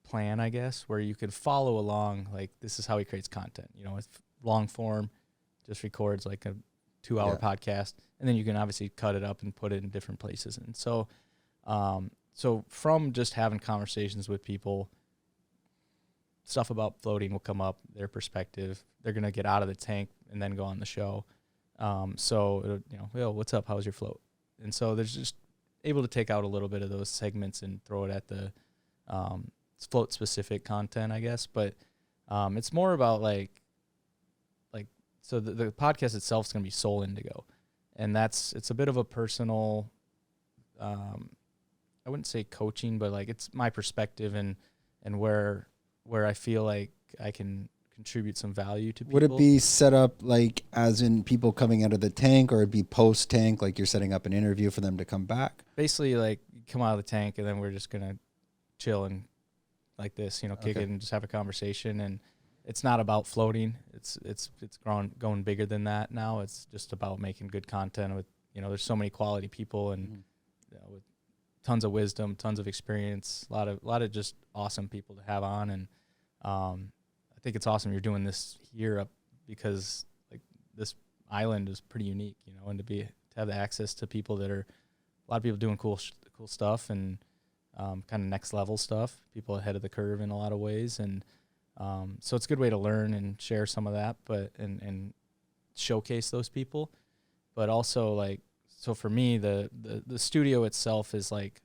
plan, I guess, where you could follow along. Like this is how he creates content. It's long form, just records like a 2-hour podcast, and then you can obviously cut it up and put it in different places. And so, so from just having conversations with people, stuff about floating will come up, their perspective. They're gonna get out of the tank and then go on the show. So what's up? How's your float? And so there's just able to take out a little bit of those segments and throw it at the float specific content, I guess. But it's more about so the podcast itself is going to be Soul Indigo, and it's a bit of a personal, I wouldn't say coaching, but it's my perspective and where I feel like I can contribute some value to people. Would it be set up as in people coming out of the tank, or it'd be post tank, like you're setting up an interview for them to come back? Basically, you come out of the tank and then we're just gonna chill and like this, kick it and just have a conversation. And it's not about floating. It's going bigger than that now. It's just about making good content with there's so many quality people and with tons of wisdom, tons of experience, a lot of just awesome people to have on. And I think it's awesome you're doing this here because this island is pretty unique, and to have the access to people that are a lot of people doing cool stuff and kind of next level stuff, people ahead of the curve in a lot of ways. And so it's a good way to learn and share some of that, but and showcase those people. But also, like, so for me, the studio itself is like,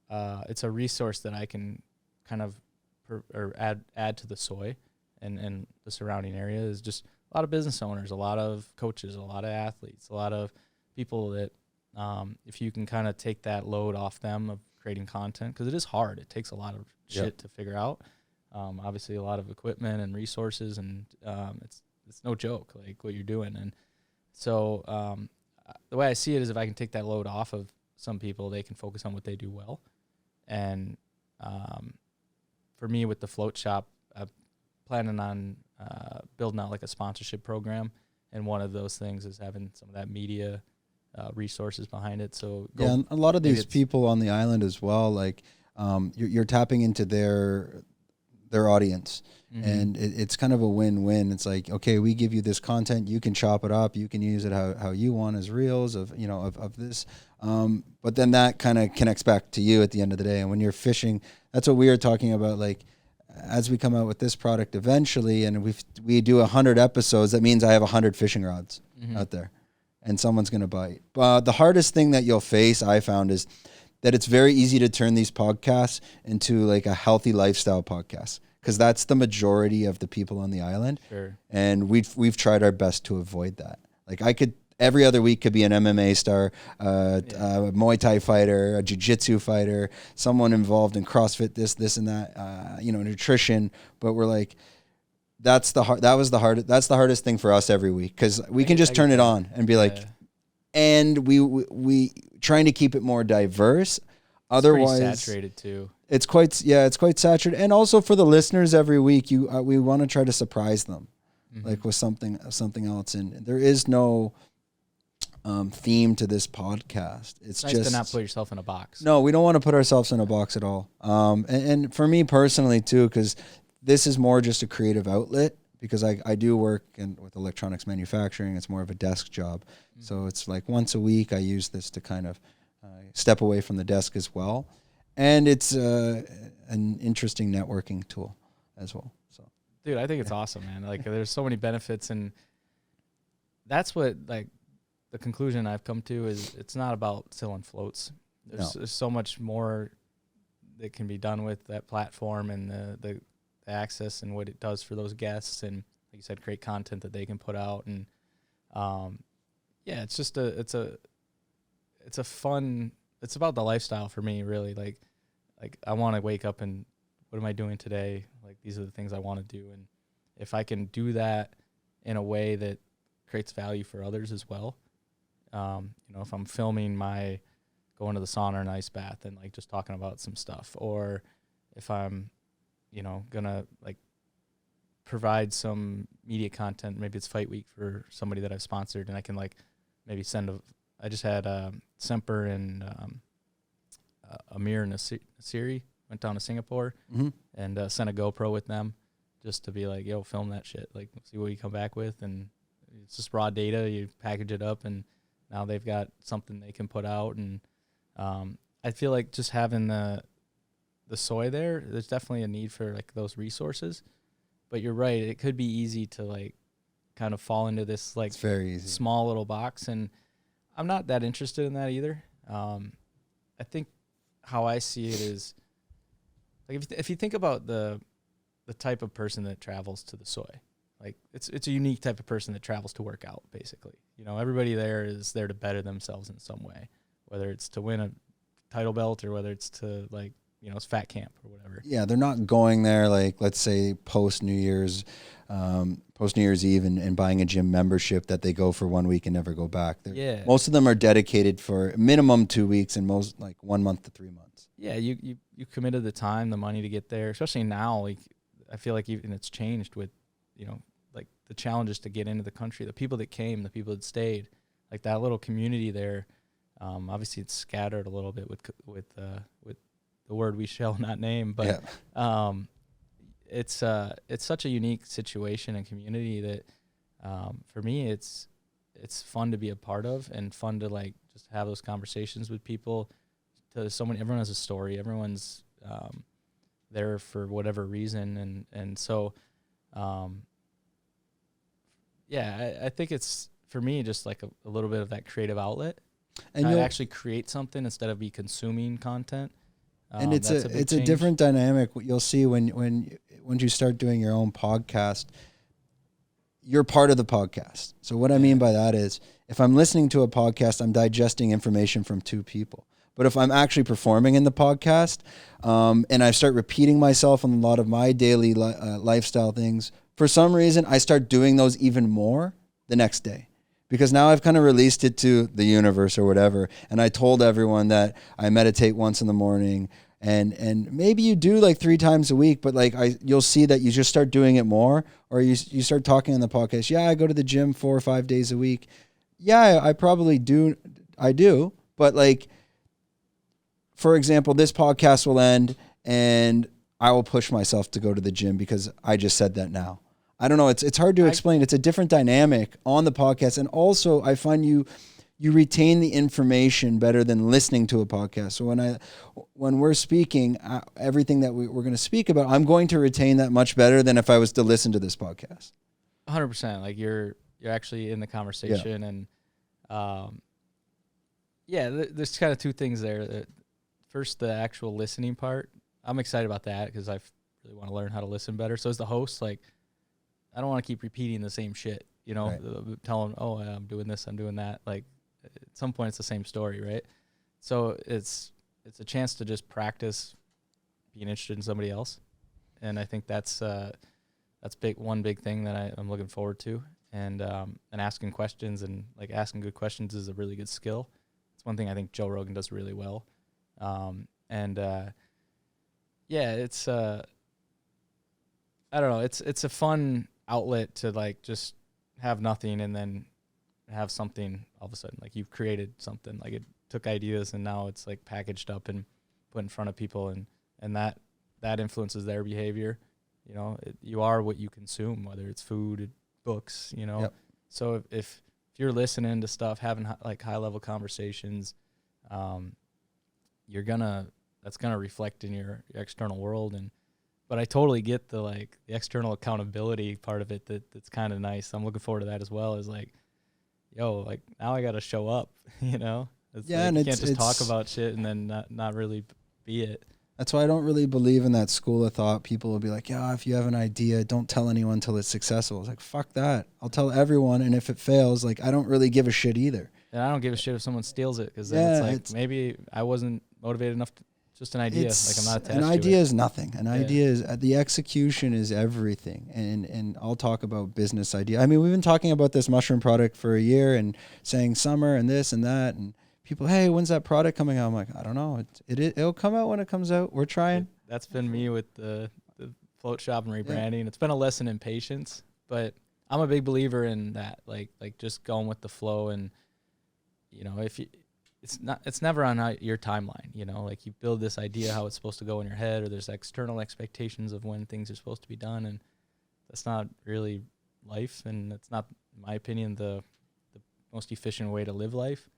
it's a resource that I can kind of add to the soy and the surrounding area. Is just a lot of business owners, a lot of coaches, a lot of athletes, a lot of people that if you can kind of take that load off them of creating content, because it is hard. It takes a lot of shit to figure out. Obviously, a lot of equipment and resources, and it's no joke, like, what you're doing. And so the way I see it is if I can take that load off of some people, they can focus on what they do well. And for me, with the Float Shop, I'm planning on building out like a sponsorship program. And one of those things is having some of that media resources behind it. So and a lot of these people on the island as well, like you're tapping into their audience. Mm-hmm. And it's kind of a win-win. It's like, okay, we give you this content, you can chop it up, you can use it how you want as reels of this. But then that kind of connects back to you at the end of the day. And when you're fishing, that's what we are talking about. Like, as we come out with this product eventually, and we do 100 episodes, that means I have 100 fishing rods out there, and someone's going to bite. But the hardest thing that you'll face, I found, is that it's very easy to turn these podcasts into like a healthy lifestyle podcast, because that's the majority of the people on the island. Sure. And we've tried our best to avoid that. Like, I could every other week could be an MMA star, a Muay Thai fighter, a jiu-jitsu fighter, someone involved in CrossFit, this and that, nutrition. But we're like, that's the hardest thing for us every week, because we can just turn it on and be like, and we trying to keep it more diverse. Otherwise, it's saturated too. It's quite saturated. And also for the listeners every week, we want to try to surprise them, like with something else. And there is no theme to this podcast. It's nice just to not put yourself in a box. No, we don't want to put ourselves in a box at all. And for me personally too, because this is more just a creative outlet, because I do work with electronics manufacturing. It's more of a desk job. So it's like once a week I use this to kind of step away from the desk as well. And it's an interesting networking tool as well. So, dude, I think it's awesome, man. Like, there's so many benefits, and that's what, like, the conclusion I've come to is it's not about selling floats. There's so much more that can be done with that platform and the access and what it does for those guests, and like you said, great content that they can put out. And it's just it's a fun. It's about the lifestyle for me, really. Like I want to wake up and, what am I doing today? Like, these are the things I want to do, and if I can do that in a way that creates value for others as well. If I'm filming my going to the sauna and ice bath and like just talking about some stuff, or if I'm, gonna like provide some media content, maybe it's fight week for somebody that I've sponsored, and I can like maybe I just had Semper and Amir and Asiri went down to Singapore and sent a GoPro with them just to be like, yo, film that shit, like see what you come back with. And it's just raw data, you package it up, and now they've got something they can put out. And I feel like just having the soy there's definitely a need for like those resources. But you're right, it could be easy to like kind of fall into this like, it's very easy, small little box, and I'm not that interested in that either. I think how I see it is, like, if you think about the type of person that travels to the soy, like it's a unique type of person that travels to work out, basically. Everybody there is there to better themselves in some way, whether it's to win a title belt or whether it's to like, it's fat camp or whatever. Yeah, they're not going there like, let's say post New Year's Eve and buying a gym membership that they go for 1 week and never go back. Most of them are dedicated for minimum 2 weeks, and most like 1 month to 3 months. Yeah, you committed the time, the money to get there, especially now. Like, I feel like even it's changed with, like the challenges to get into the country, the people that came, the people that stayed, like that little community there. Obviously it's scattered a little bit with the word we shall not name, but it's such a unique situation and community that for me it's it's fun to be a part of and fun to like just have those conversations with people. Everyone has a story. Everyone's there for whatever reason, and so I think it's for me just like a little bit of that creative outlet. And I actually create something instead of be consuming content. And it's a different dynamic. You'll see when you start doing your own podcast, you're part of the podcast. So what I mean by that is, if I'm listening to a podcast, I'm digesting information from two people. But if I'm actually performing in the podcast, and I start repeating myself on a lot of my daily lifestyle things, for some reason, I start doing those even more the next day. Because now I've kind of released it to the universe or whatever. And I told everyone that I meditate once in the morning. And maybe you do like 3 times a week, but like you'll see that you just start doing it more, or you start talking on the podcast. Yeah, I go to the gym 4 or 5 days a week. Yeah, I probably do. I do. But like, for example, this podcast will end and I will push myself to go to the gym because I just said that now. I don't know. It's hard to explain. It's a different dynamic on the podcast. And also I find you retain the information better than listening to a podcast. So when we're speaking, everything that we're going to speak about, I'm going to retain that much better than if I was to listen to this podcast. 100%. Like you're actually in the conversation. And there's kind of 2 things there. First, the actual listening part. I'm excited about that because I really want to learn how to listen better. So as the host, like, I don't want to keep repeating the same shit, right. Telling, oh, I'm doing this, I'm doing that. Like at some point it's the same story, right? So it's a chance to just practice being interested in somebody else. And I think that's one big thing that I'm looking forward to. And asking questions, and like asking good questions is a really good skill. It's one thing I think Joe Rogan does really well. It's I don't know. It's a fun outlet to like just have nothing and then have something all of a sudden. Like you've created something. Like it took ideas and now it's like packaged up and put in front of people, and that influences their behavior. You are what you consume, whether it's food, books. Yep. So if you're listening to stuff, having like high level conversations, that's gonna reflect in your external world. But I totally get the external accountability part of it. That's kind of nice. I'm looking forward to that as well. Is like, now I got to show up. And you can't just talk about shit and then not really be it. That's why I don't really believe in that school of thought. People will be like, yeah, if you have an idea, don't tell anyone until it's successful. It's like, fuck that. I'll tell everyone, and if it fails, like, I don't really give a shit either. And I don't give a shit if someone steals it, because then it's maybe I wasn't motivated enough to. Just an idea. Like I'm not attached to it. An idea is nothing. An idea is the execution is everything. And I'll talk about business idea. I mean, we've been talking about this mushroom product for a year and saying summer and this and that, and people, hey, when's that product coming out? I'm like, I don't know. It'll come out when it comes out. We're trying. That's been me with the float shop and rebranding. Yeah. It's been a lesson in patience, but I'm a big believer in that. Like just going with the flow, and if you. It's never on your timeline, like you build this idea how it's supposed to go in your head, or there's external expectations of when things are supposed to be done, and that's not really life, and it's not, in my opinion, the most efficient way to live life.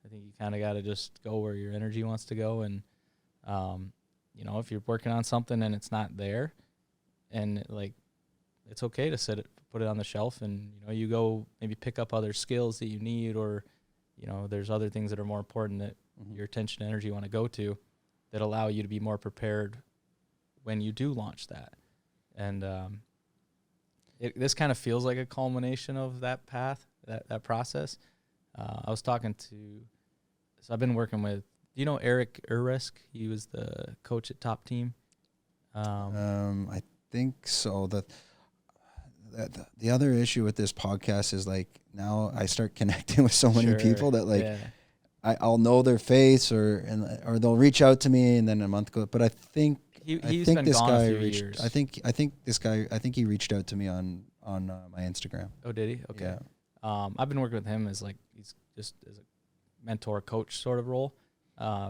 I think you kind of got to just go where your energy wants to go, and if you're working on something and it's not there, and it's okay to put it on the shelf, and you go maybe pick up other skills that you need, or there's other things that are more important that your attention and energy want to go to, that allow you to be more prepared when you do launch that. And this kind of feels like a culmination of that path, that process. I was talking so I've been working with, do you know Eric Urisk? He was the coach at Top Team. I think so. The other issue with this podcast is like, now I start connecting with so many people that I'll know their face or they'll reach out to me, and then a month goes. But I think this guy reached. I think he reached out to me on my Instagram. Oh, did he? Okay. Yeah. I've been working with him as he's just as a mentor coach sort of role.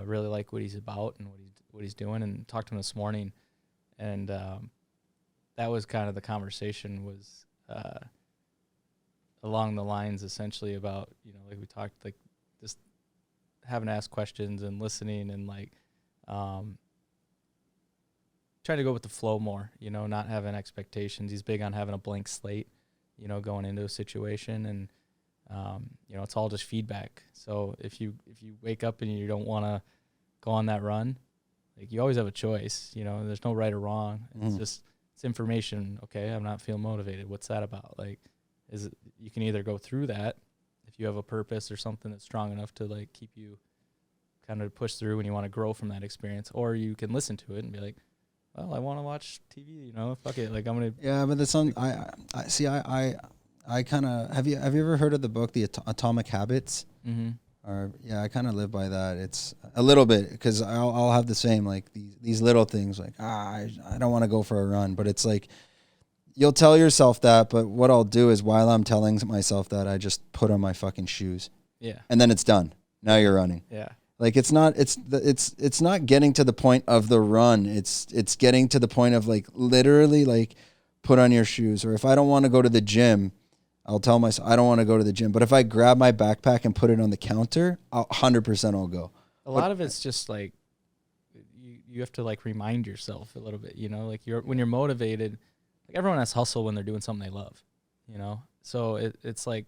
Really like what he's about and what he's doing, and talked to him this morning, and that was kind of the conversation was. along the lines essentially about, like we talked, like just having to ask questions and listening and like trying to go with the flow more, not having expectations. He's big on having a blank slate, going into a situation, and it's all just feedback. So if you wake up and you don't want to go on that run, like you always have a choice, there's no right or wrong. It's information. Okay, I'm not feeling motivated. What's that about? Like, you can either go through that if you have a purpose or something that's strong enough to like keep you kind of push through when you want to grow from that experience, or you can listen to it and be like, well, I want to watch TV, fuck it. Like I'm going to. Yeah, but that's I kind of, have you ever heard of the book, The Atomic Habits? Mm-hmm. Or yeah, I kind of live by that. It's a little bit, because I'll have the same, like these little things, like I don't want to go for a run, but it's like you'll tell yourself that, but what I'll do is while I'm telling myself that, I just put on my fucking shoes. Yeah. And then it's done. Now you're running. Yeah. Like it's not getting to the point of the run. It's getting to the point of like literally like put on your shoes. Or if I don't want to go to the gym, I'll tell myself I don't want to go to the gym. But if I grab my backpack and put it on the counter, 100% I'll go. A lot of it's just like you have to like remind yourself a little bit, like when you're motivated, like everyone has hustle when they're doing something they love, So it's like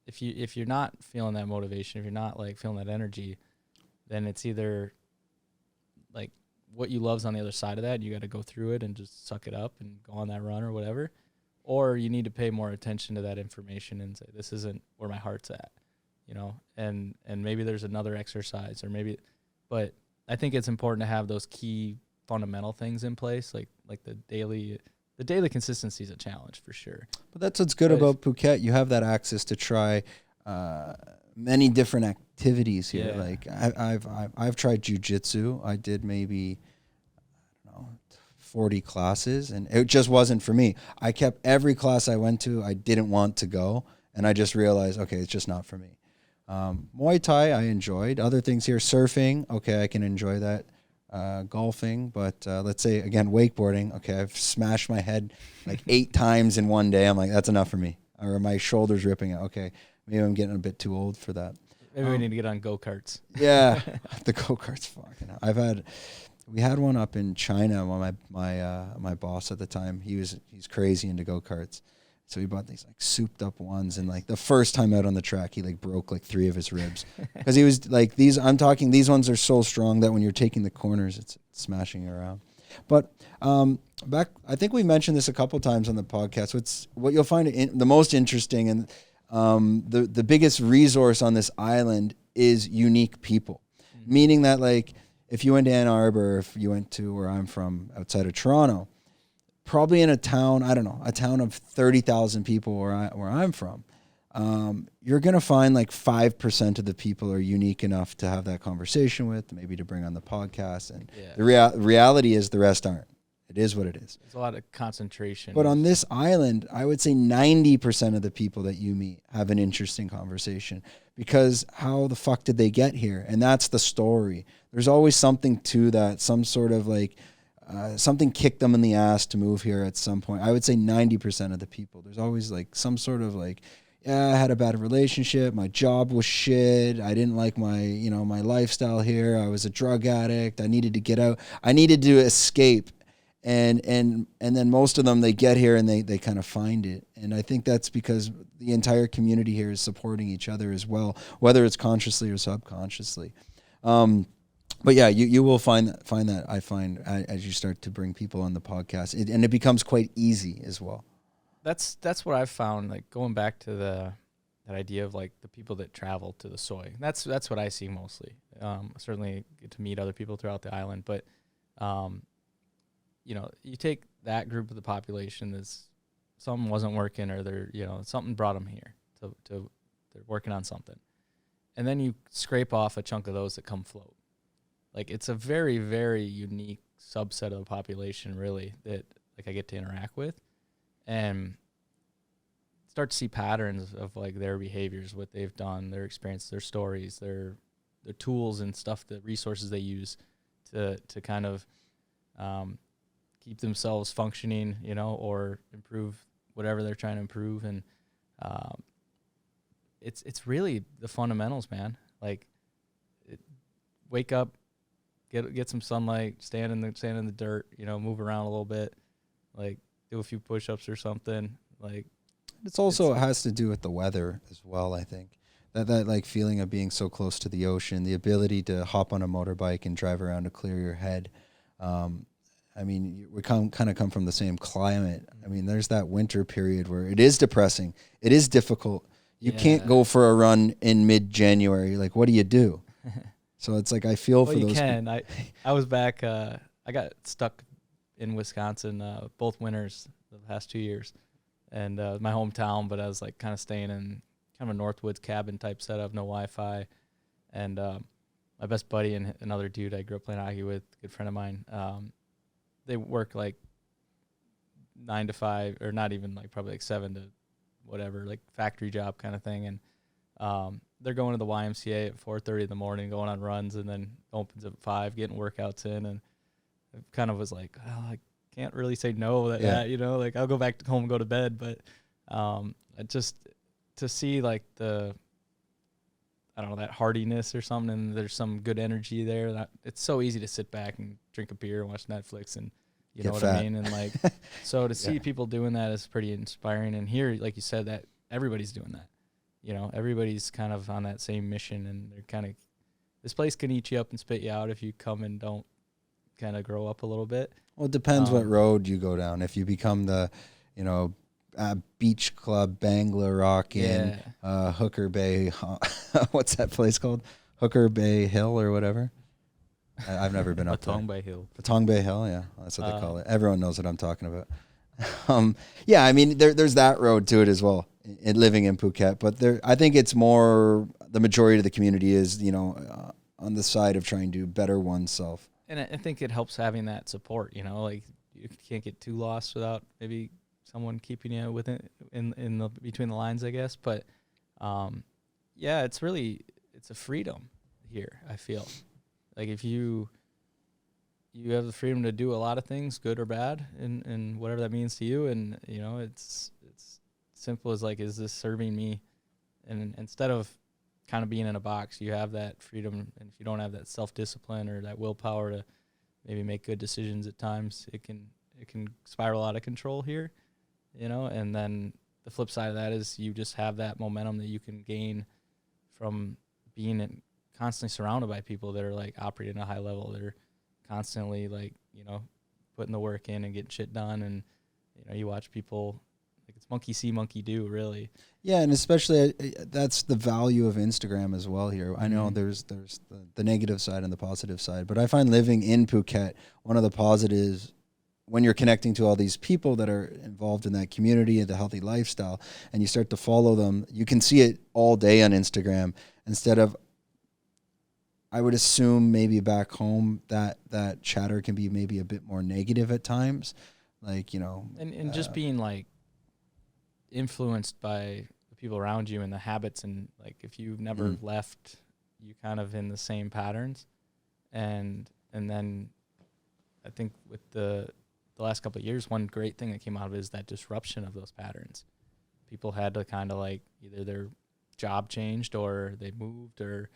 if you're not feeling that motivation, if you're not like feeling that energy, then it's either like what you love's on the other side of that. You got to go through it and just suck it up and go on that run or whatever. Or you need to pay more attention to that information and say, this isn't where my heart's at, and maybe there's another exercise but I think it's important to have those key fundamental things in place, like the daily consistency is a challenge for sure. But that's what's good about Phuket. You have that access to try many different activities here. Yeah. Like I've tried jujitsu. I did maybe 40 classes, and it just wasn't for me. I kept every class I went to, I didn't want to go, and I just realized, okay, it's just not for me. Muay Thai, I enjoyed. Other things here, surfing, okay, I can enjoy that. Golfing, but let's say, again, wakeboarding, okay, I've smashed my head like 8 times in one day. I'm like, that's enough for me. Or my shoulder's ripping out. Okay, maybe I'm getting a bit too old for that. Maybe we need to get on go-karts. Yeah, the go-karts, fucking. We had one up in China. My boss at the time, he's crazy into go-karts, so he bought these like souped up ones, and like the first time out on the track, he like broke like 3 of his ribs because he was like these ones are so strong that when you're taking the corners, it's smashing around. But I think we mentioned this a couple times on the podcast. What you'll find the most interesting and the biggest resource on this island is unique people, meaning that like. If you went to Ann Arbor, if you went to where I'm from, outside of Toronto, probably in a town, I don't know, a town of 30,000 people where I'm from, you're going to find like 5% of the people are unique enough to have that conversation with, maybe to bring on the podcast. And the reality is the rest aren't. It is what it is. There's a lot of concentration. But on this island, I would say 90% of the people that you meet have an interesting conversation, because how the fuck did they get here? And that's the story. There's always something to that, some sort of like something kicked them in the ass to move here at some point. I would say 90% of the people. There's always like some sort of like, yeah, I had a bad relationship. My job was shit. I didn't like my lifestyle here. I was a drug addict. I needed to get out. I needed to escape. And then most of them, they get here and they kind of find it. And I think that's because the entire community here is supporting each other as well, whether it's consciously or subconsciously. But yeah, you will find that I find as you start to bring people on the podcast, and it becomes quite easy as well. That's what I've found, like going back to that idea of like the people that travel to the soy. That's what I see mostly. Certainly get to meet other people throughout the island, but you take that group of the population that's something wasn't working, or they're, something brought them here to they're working on something. And then you scrape off a chunk of those that come float. Like it's a very, very unique subset of the population really that like I get to interact with and start to see patterns of like their behaviors, what they've done, their experience, their stories, their tools and stuff, the resources they use to kind of keep themselves functioning, or improve whatever they're trying to improve. And it's really the fundamentals, man. Like, wake up, get some sunlight, stand in the dirt, move around a little bit, like do a few push-ups or something. Like, it has to do with the weather as well, I think. That like feeling of being so close to the ocean, the ability to hop on a motorbike and drive around to clear your head. I mean, we come from the same climate. I mean, there's that winter period where it is depressing. It is difficult. You can't go for a run in mid-January. Like, what do you do? So it's like I feel for those. You can. I was back. I got stuck in Wisconsin both winters the past 2 years, and my hometown. But I was like kind of staying in kind of a Northwoods cabin type setup, no Wi-Fi, and my best buddy and another dude I grew up playing hockey with, a good friend of mine. They work like 9 to 5, or not even, like probably like 7 to whatever, like factory job kind of thing. And they're going to the YMCA at 4:30 in the morning, going on runs, and then opens at 5, getting workouts in. And I kind of was like, oh, I can't really say no to that, like I'll go back home and go to bed. But just to see like I don't know, that hardiness or something, and there's some good energy there. That it's so easy to sit back and drink a beer and watch Netflix, and you know what I mean? And like, so to see people doing that is pretty inspiring. And here, like you said, that everybody's doing that. Everybody's kind of on that same mission, and they're kind of, this place can eat you up and spit you out if you come and don't kind of grow up a little bit. Well, it depends what road you go down. If you become the, beach club, Bangla rockin', Hooker Bay, what's that place called? Hooker Bay Hill or whatever. I've never been up there. Patong Bay Hill. Patong Bay Hill, yeah, that's what they call it. Everyone knows what I'm talking about. I mean, there's that road to it as well, in living in Phuket. But I think it's more, the majority of the community is, on the side of trying to better oneself. And I think it helps having that support, like you can't get too lost without maybe someone keeping you with it in the between the lines, I guess. But it's a freedom here, I feel. Like, if you have the freedom to do a lot of things, good or bad, and whatever that means to you. And it's simple as like, is this serving me? And instead of kind of being in a box, you have that freedom. And if you don't have that self-discipline or that willpower to maybe make good decisions at times, it can spiral out of control here. And then the flip side of that is you just have that momentum that you can gain from being constantly surrounded by people that are like operating at a high level. They're constantly like, putting the work in and getting shit done. And, you watch people, like, it's monkey see, monkey do, really. Yeah. And especially that's the value of Instagram as well here. I know there's the negative side and the positive side, but I find living in Phuket, one of the positives, when you're connecting to all these people that are involved in that community and the healthy lifestyle, and you start to follow them, you can see it all day on Instagram instead of, I would assume maybe back home that chatter can be maybe a bit more negative at times, like, and just being like influenced by the people around you and the habits. And like, if you've never left, you kind of in the same patterns. And then I think with the last couple of years, one great thing that came out of it is that disruption of those patterns. People had to kind of like, either their job changed or they moved, or,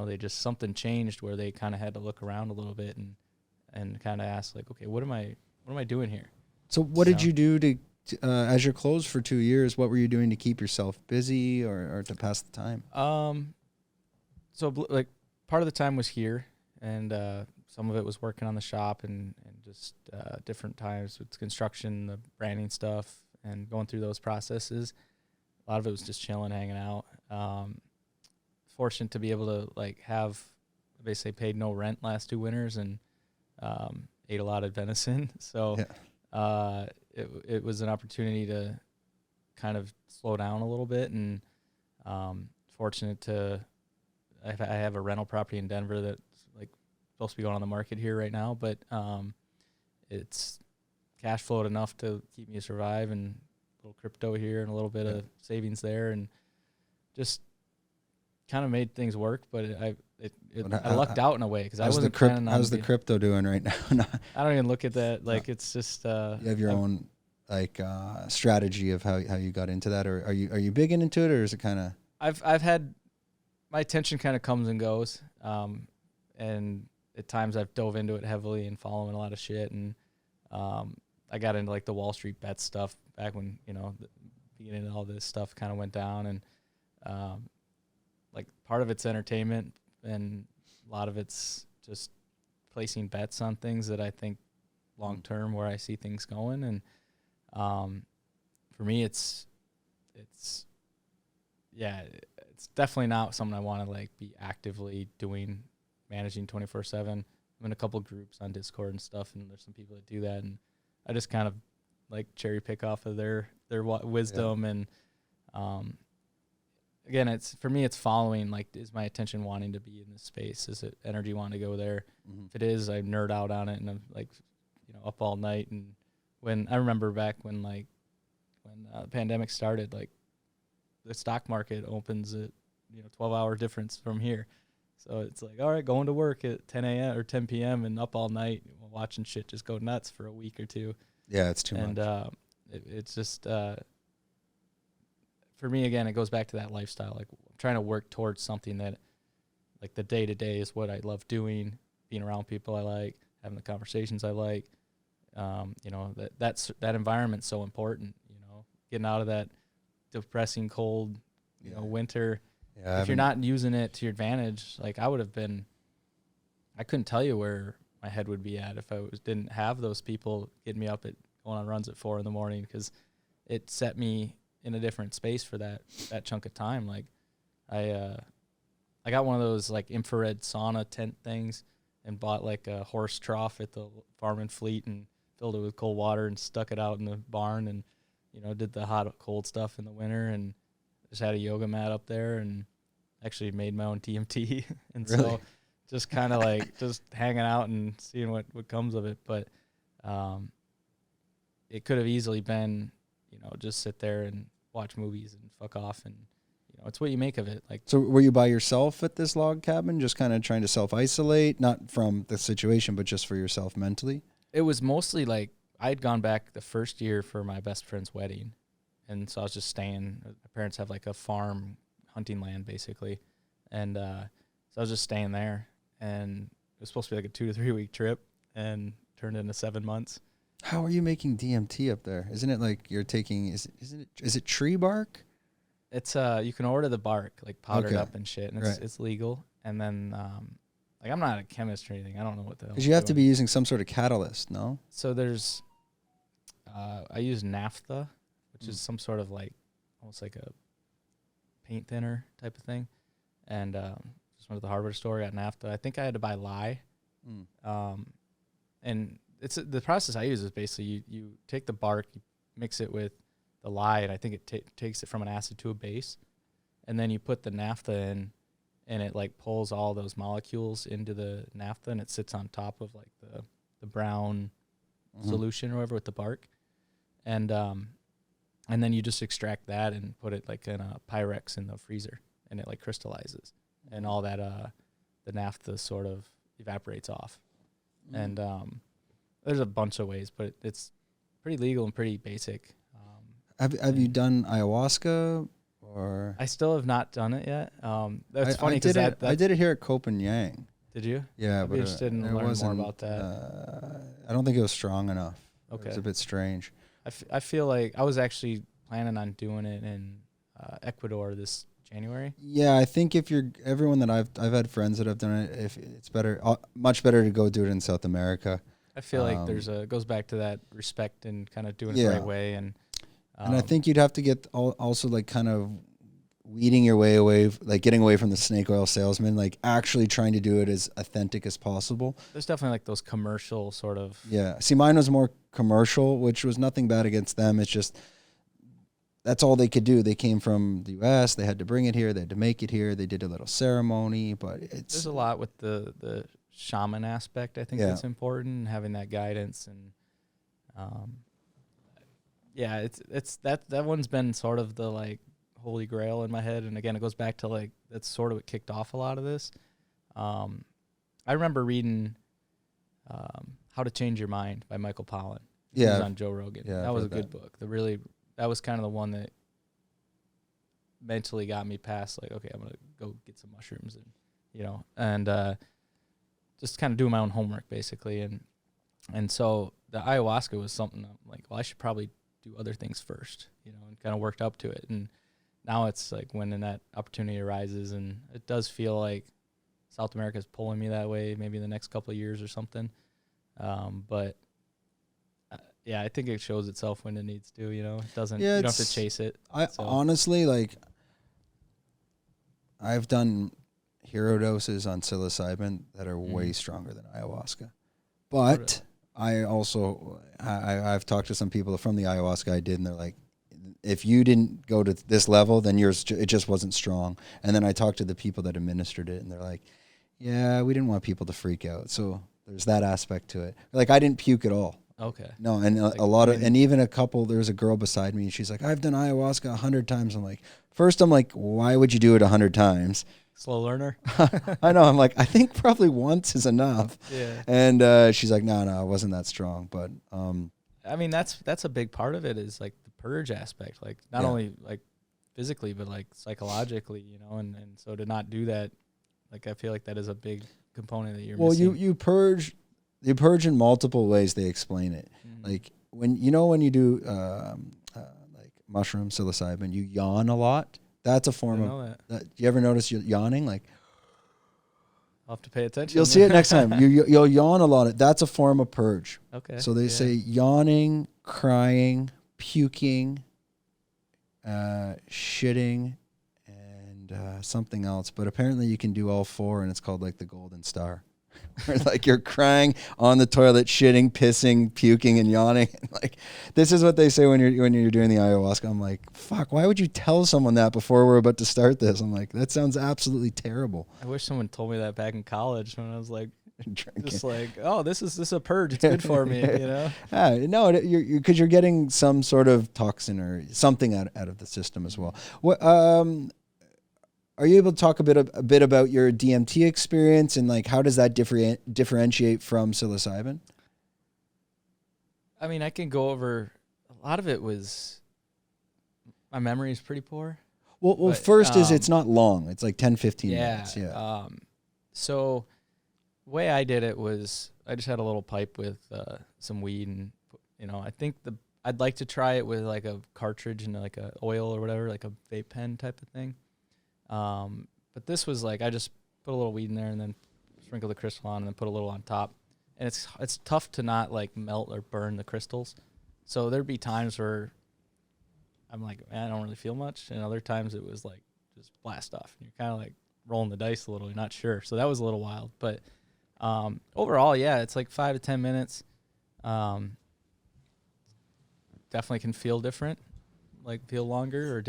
they just, something changed where they kind of had to look around a little bit and kind of ask like, okay, what am I doing here? So what did you do to as you're closed for 2 years, what were you doing to keep yourself busy or to pass the time? So like part of the time was here, and some of it was working on the shop and just different times with construction, the branding stuff, and going through those processes. A lot of it was just chilling, hanging out. Fortunate to be able to like have basically paid no rent last 2 winters and ate a lot of venison. So it was an opportunity to kind of slow down a little bit, and fortunate to I have a rental property in Denver that's like supposed to be going on the market here right now, but it's cash flowed enough to keep me survive, and a little crypto here and a little bit of savings there, and just kind of made things work. But I lucked out in a way, because I wasn't planning on. How's the crypto doing right now? I don't even look at that. Like, it's just you have your own like strategy of how you got into that, or are you big into it, or is it kind of? I've had my attention kind of comes and goes, and at times I've dove into it heavily and following a lot of shit, and I got into like the Wall Street bet stuff back when the beginning of all this stuff kind of went down, and like part of it's entertainment and a lot of it's just placing bets on things that I think long term where I see things going, and for me it's definitely not something I want to like be actively doing, managing 24/7. I'm in a couple groups on Discord and stuff, and there's some people that do that, and I just kind of like cherry pick off of their wisdom, and again, it's for me, it's following, like, is my attention wanting to be in this space? Is it energy wanting to go there? Mm-hmm. If it is, I nerd out on it, and I'm like, up all night. And when I remember back when the pandemic started, like the stock market opens at 12-hour difference from here, so it's like, all right, going to work at 10 a.m. or 10 p.m. and up all night watching shit just go nuts for a week or two. Yeah, it's too much. And it's just for me, again, it goes back to that lifestyle. Like, I'm trying to work towards something that, like, the day-to-day is what I love doing, being around people I like, having the conversations I like. That environment's so important, getting out of that depressing cold, winter. Yeah, if you're not using it to your advantage, like I couldn't tell you where my head would be at if I didn't have those people getting me up at going on runs at 4 a.m, because it set me in a different space for that chunk of time. Like I got one of those like infrared sauna tent things and bought like a horse trough at the farm in Fleet and filled it with cold water and stuck it out in the barn, and did the hot cold stuff in the winter, and just had a yoga mat up there and actually made my own DMT. And really? So just kind of like just hanging out and seeing what comes of it. But it could have easily been, just sit there and watch movies and fuck off, and it's what you make of it. Like, so were you by yourself at this log cabin, just kind of trying to self-isolate, not from the situation, but just for yourself mentally? It was mostly like I'd gone back the first year for my best friend's wedding, and so I was just staying. My parents have like a farm hunting land basically, and so I was just staying there, and it was supposed to be like a 2 to 3 week trip, and turned into 7 months. How are you making DMT up there? Isn't it like you're taking? Is it tree bark? It's you can order the bark like powdered up and shit, and it's legal. And then like, I'm not a chemist or anything. I don't know what the hell. Because you have to be using some sort of catalyst, no? So there's I use naphtha, which is some sort of like almost like a paint thinner type of thing, and just went to the hardware store, got naphtha. I think I had to buy lye, and it's the process I use is basically you take the bark, you mix it with the lye, and I think it takes it from an acid to a base, and then you put the naphtha in, and it like pulls all those molecules into the naphtha, and it sits on top of like the brown solution or whatever with the bark, and then you just extract that and put it like in a Pyrex in the freezer, and it like crystallizes, and all that the naphtha sort of evaporates off, and there's a bunch of ways, but it's pretty legal and pretty basic. Have you done ayahuasca? Or I still have not done it yet. That's funny because I did it here at Copenhagen. Did you? Yeah, I'd but be interested in learning more about that. I don't think it was strong enough. Okay, it was a bit strange. I feel like I was actually planning on doing it in Ecuador this January. Yeah, I think if everyone that I've had friends that have done it, if it's better, much better to go do it in South America. I feel like it goes back to that respect and kind of doing it the right way, and I think you'd have to get also like kind of weeding your way away, like getting away from the snake oil salesman, like actually trying to do it as authentic as possible. There's definitely like those commercial sort of. Yeah. See, mine was more commercial, which was nothing bad against them. It's just, that's all they could do. They came from the US. They had to bring it here. They had to make it here. They did a little ceremony, but there's a lot with the shaman aspect. I think that's important, having that guidance, and it's that one's been sort of the like holy grail in my head. And again, it goes back to like, that's sort of what kicked off a lot of this. I remember reading How to Change Your Mind by Michael Pollan. He was Yeah. on Joe Rogan. Yeah, that I've was a heard good book. That was kind of the one that mentally got me past like, okay, I'm gonna go get some mushrooms and just kind of doing my own homework basically. And so the ayahuasca was something I'm like, well, I should probably do other things first, and kind of worked up to it. And now it's like when that opportunity arises, and it does feel like South America is pulling me that way, maybe in the next couple of years or something. But yeah, I think it shows itself when it needs to, it doesn't, you don't have to chase it. Honestly, like, I've done hero doses on psilocybin that are way stronger than ayahuasca. But I've talked to some people from the ayahuasca I did, and they're like, if you didn't go to this level, then it just wasn't strong. And then I talked to the people that administered it, and they're like, yeah, we didn't want people to freak out. So there's that aspect to it. Like, I didn't puke at all. Okay. No, and and even a couple, there was a girl beside me, and she's like, I've done ayahuasca 100 times. I'm like, why would you do it 100 times? Slow learner. I know. I'm like, I think probably once is enough. Yeah. And she's like, no, it wasn't that strong. But I mean, that's a big part of it, is like the purge aspect, like not only like physically, but like psychologically, and so to not do that, like, I feel like that is a big component that you're missing. Well, you purge in multiple ways. They explain it. Like when you do like mushroom psilocybin, you yawn a lot. That's a form of that. You ever notice you yawning? Like, I'll have to pay attention. You'll see it next time. You'll yawn a lot. That's a form of purge. Okay. So they say yawning, crying, puking, shitting, and something else. But apparently you can do all four, and it's called like the golden star. Where like you're crying on the toilet, shitting, pissing, puking, and yawning. Like, this is what they say when you're doing the ayahuasca. I'm like, fuck, why would you tell someone that before we're about to start this? I'm like, that sounds absolutely terrible. I wish someone told me that back in college when I was like, drinking. Just like, oh, this is a purge. It's good for me, No, because you're getting some sort of toxin or something out of the system as well. What are you able to talk a bit about your DMT experience, and like how does that differentiate from psilocybin? I mean, I can go over a lot of it. Was my memory is pretty poor. Well, but, first is it's not long. It's like 10, 15 minutes. Yeah. So the way I did it was I just had a little pipe with some weed, and I think I'd like to try it with like a cartridge and like a oil or whatever, like a vape pen type of thing. But this was like, I just put a little weed in there and then sprinkle the crystal on and then put a little on top. And it's tough to not like melt or burn the crystals. So there'd be times where I'm like, man, I don't really feel much. And other times it was like, just blast off. And you're kind of like rolling the dice a little. You're not sure. So that was a little wild. But overall, yeah, it's like 5 to 10 minutes. Definitely can feel different, like feel longer or,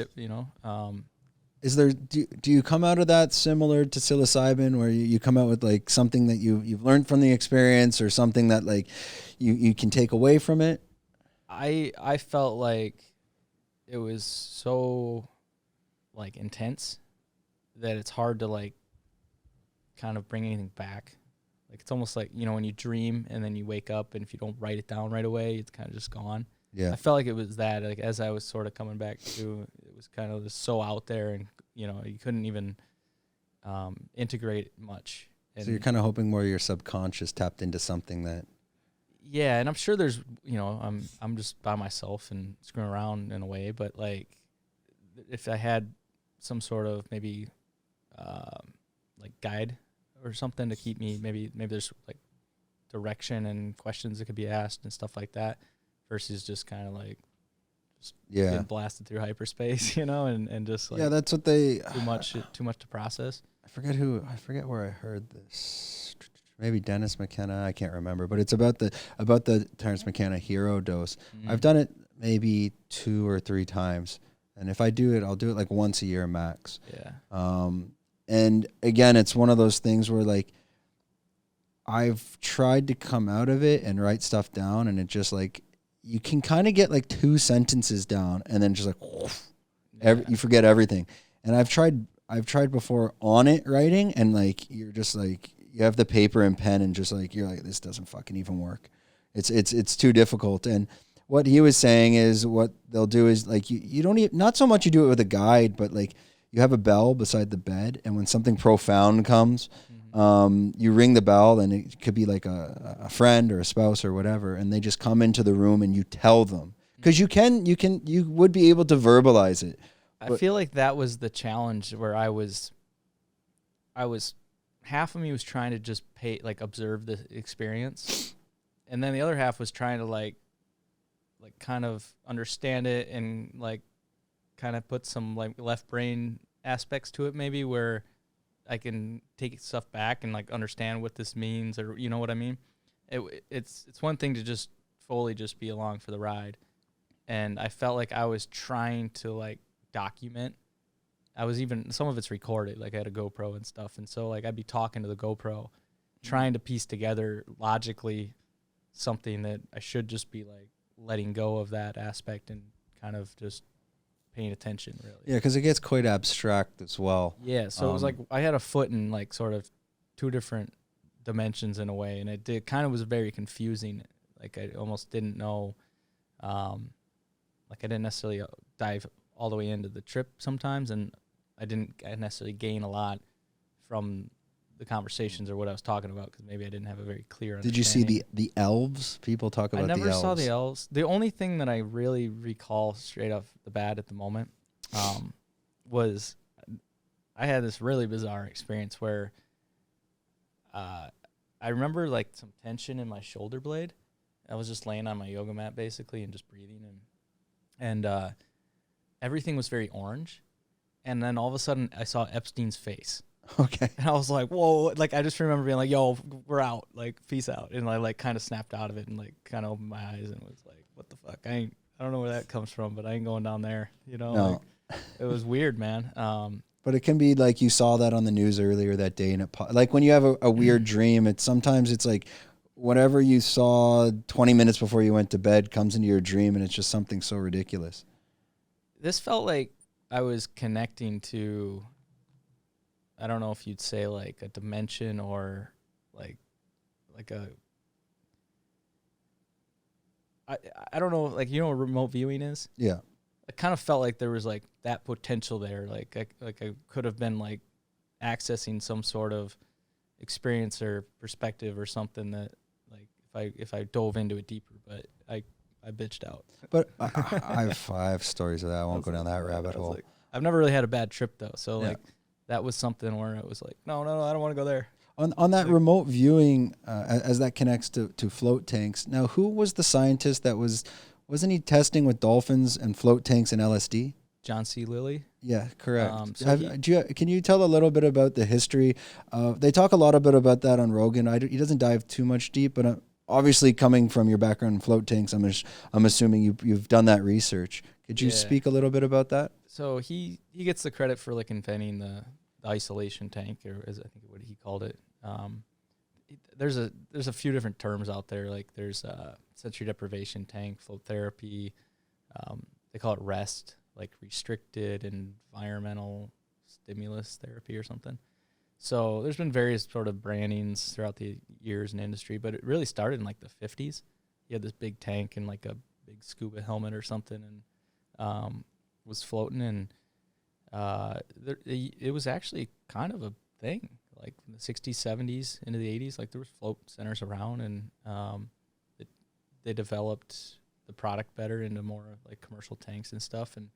Is there, do you come out of that similar to psilocybin, where you come out with like something that you've learned from the experience, or something that like you can take away from it? I felt like it was so like intense that it's hard to like kind of bring anything back. Like, it's almost like, when you dream and then you wake up, and if you don't write it down right away, it's kind of just gone. Yeah. I felt like it was that, like, as I was sort of coming back to, it was kind of just so out there, and, you couldn't even integrate much. And so you're kind of hoping more your subconscious tapped into something that. Yeah. And I'm sure there's, I'm just by myself and screwing around in a way, but like, if I had some sort of maybe like guide or something to keep me, maybe there's like direction and questions that could be asked and stuff like that, versus just kind of like getting blasted through hyperspace, and just like, that's what they too much to process. I forget where I heard this. Maybe Dennis McKenna, I can't remember, but it's about the Terrence McKenna hero dose. Mm-hmm. I've done it maybe 2 or 3 times, and if I do it, I'll do it like once a year max. Yeah. And again, it's one of those things where like I've tried to come out of it and write stuff down, and it just like, you can kind of get like 2 sentences down, and then just like you forget everything. And I've tried before on it writing, and like you're just like, you have the paper and pen, and just like you're like, this doesn't fucking even work. It's too difficult. And what he was saying is what they'll do is like you don't even, not so much you do it with a guide, but like you have a bell beside the bed, and when something profound comes, you ring the bell, and it could be like a friend or a spouse or whatever, and they just come into the room and you tell them, because you would be able to verbalize it. I feel like that was the challenge where I was half of me was trying to just observe the experience, and then the other half was trying to like kind of understand it and like kind of put some like left brain aspects to it, maybe, where I can take stuff back and like understand what this means, or you know what I mean. It's one thing to just fully just be along for the ride, and I felt like I was trying to like document. I was even, some of it's recorded, like I had a GoPro and stuff, and so like I'd be talking to the GoPro, trying to piece together logically something that I should just be like letting go of that aspect and kind of just paying attention, really. Yeah, because it gets quite abstract as well. Yeah, so it was like I had a foot in like sort of two different dimensions in a way, and it kind of was very confusing. Like I almost didn't know, like I didn't necessarily dive all the way into the trip sometimes, and I didn't necessarily gain a lot from the conversations or what I was talking about, because maybe I didn't have a very clear understanding. Did you see the elves? People talk about the elves. I never saw the elves. The only thing that I really recall straight off the bat at the moment was I had this really bizarre experience where I remember like some tension in my shoulder blade. I was just laying on my yoga mat basically and just breathing, and everything was very orange. And then all of a sudden I saw Epstein's face. Okay. And I was like, whoa. Like, I just remember being like, yo, we're out. Like, peace out. And I like kind of snapped out of it and like kind of opened my eyes and was like, what the fuck? I don't know where that comes from, but I ain't going down there. You know, no. Like, it was weird, man. But it can be like you saw that on the news earlier that day, and like when you have a weird dream, sometimes it's like whatever you saw 20 minutes before you went to bed comes into your dream, and it's just something so ridiculous. This felt like I was connecting to, I don't know if you'd say like a dimension or like a, I don't know, like, you know what remote viewing is? Yeah. I kind of felt like there was like that potential there. Like I could have been like accessing some sort of experience or perspective or something that like if I dove into it deeper, but I bitched out. But I have stories of that. I won't go down that rabbit hole. Like, I've never really had a bad trip though. So like that was something where it was like, no, I don't want to go there. On that remote viewing, as that connects to float tanks. Now, who was the scientist that wasn't he testing with dolphins and float tanks and LSD? John C. Lilly. Yeah, correct. Can you tell a little bit about the history? They talk a lot about that on Rogan. He doesn't dive too much deep, but obviously coming from your background in float tanks, I'm assuming you've done that research. Could you speak a little bit about that? So he gets the credit for like inventing the isolation tank, or as I think what he called it. There's a few different terms out there. Like there's sensory deprivation tank, float therapy. They call it REST, like restricted environmental stimulus therapy or something. So there's been various sort of brandings throughout the years in industry, but it really started in like the 50s. You had this big tank and like a big scuba helmet or something, and was floating, and it was actually kind of a thing. Like in the 60s, 70s, into the 80s, like there was float centers around, and they developed the product better into more like commercial tanks and stuff. And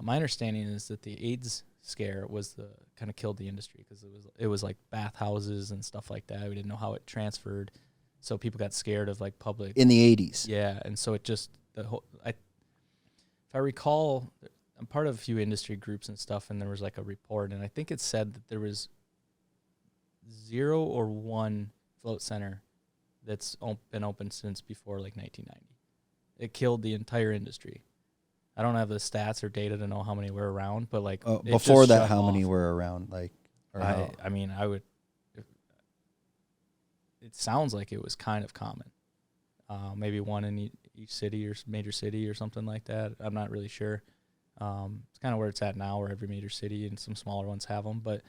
my understanding is that the AIDS scare was the kind of killed the industry, because it was like bathhouses and stuff like that. We didn't know how it transferred, so people got scared of like public in the 80s. Yeah, and so it just if I recall, I'm part of a few industry groups and stuff, and there was like a report, and I think it said that there was 0 or 1 float center that's been open since before like 1990. It killed the entire industry. I don't have the stats or data to know how many were around, but like before that, how many were around? Like, I mean, I would. It sounds like it was kind of common. Maybe one in each city or major city or something like that. I'm not really sure. It's kind of where it's at now, where every major city and some smaller ones have them. But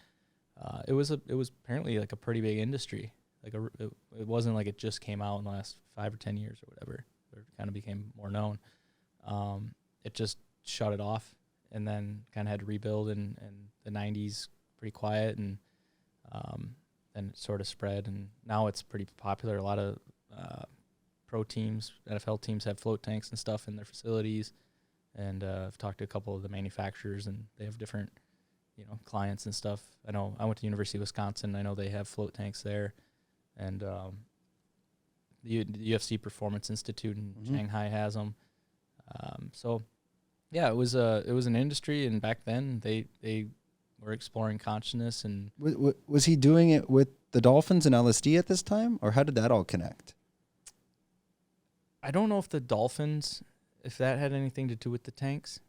it was apparently like a pretty big industry. Like it wasn't like it just came out in the last 5 or 10 years or whatever. It kind of became more known. It just shut it off, and then kind of had to rebuild in the 90s, pretty quiet, and then it sort of spread, and now it's pretty popular. A lot of pro teams, NFL teams have float tanks and stuff in their facilities, and I've talked to a couple of the manufacturers, and they have different, clients and stuff. I know I went to University of Wisconsin. I know they have float tanks there, and the UFC Performance Institute in Shanghai has them. So, yeah, it was an industry, and back then they were exploring consciousness. And was he doing it with the Dolphins and LSD at this time, or how did that all connect? I don't know if the Dolphins, if that had anything to do with the tanks.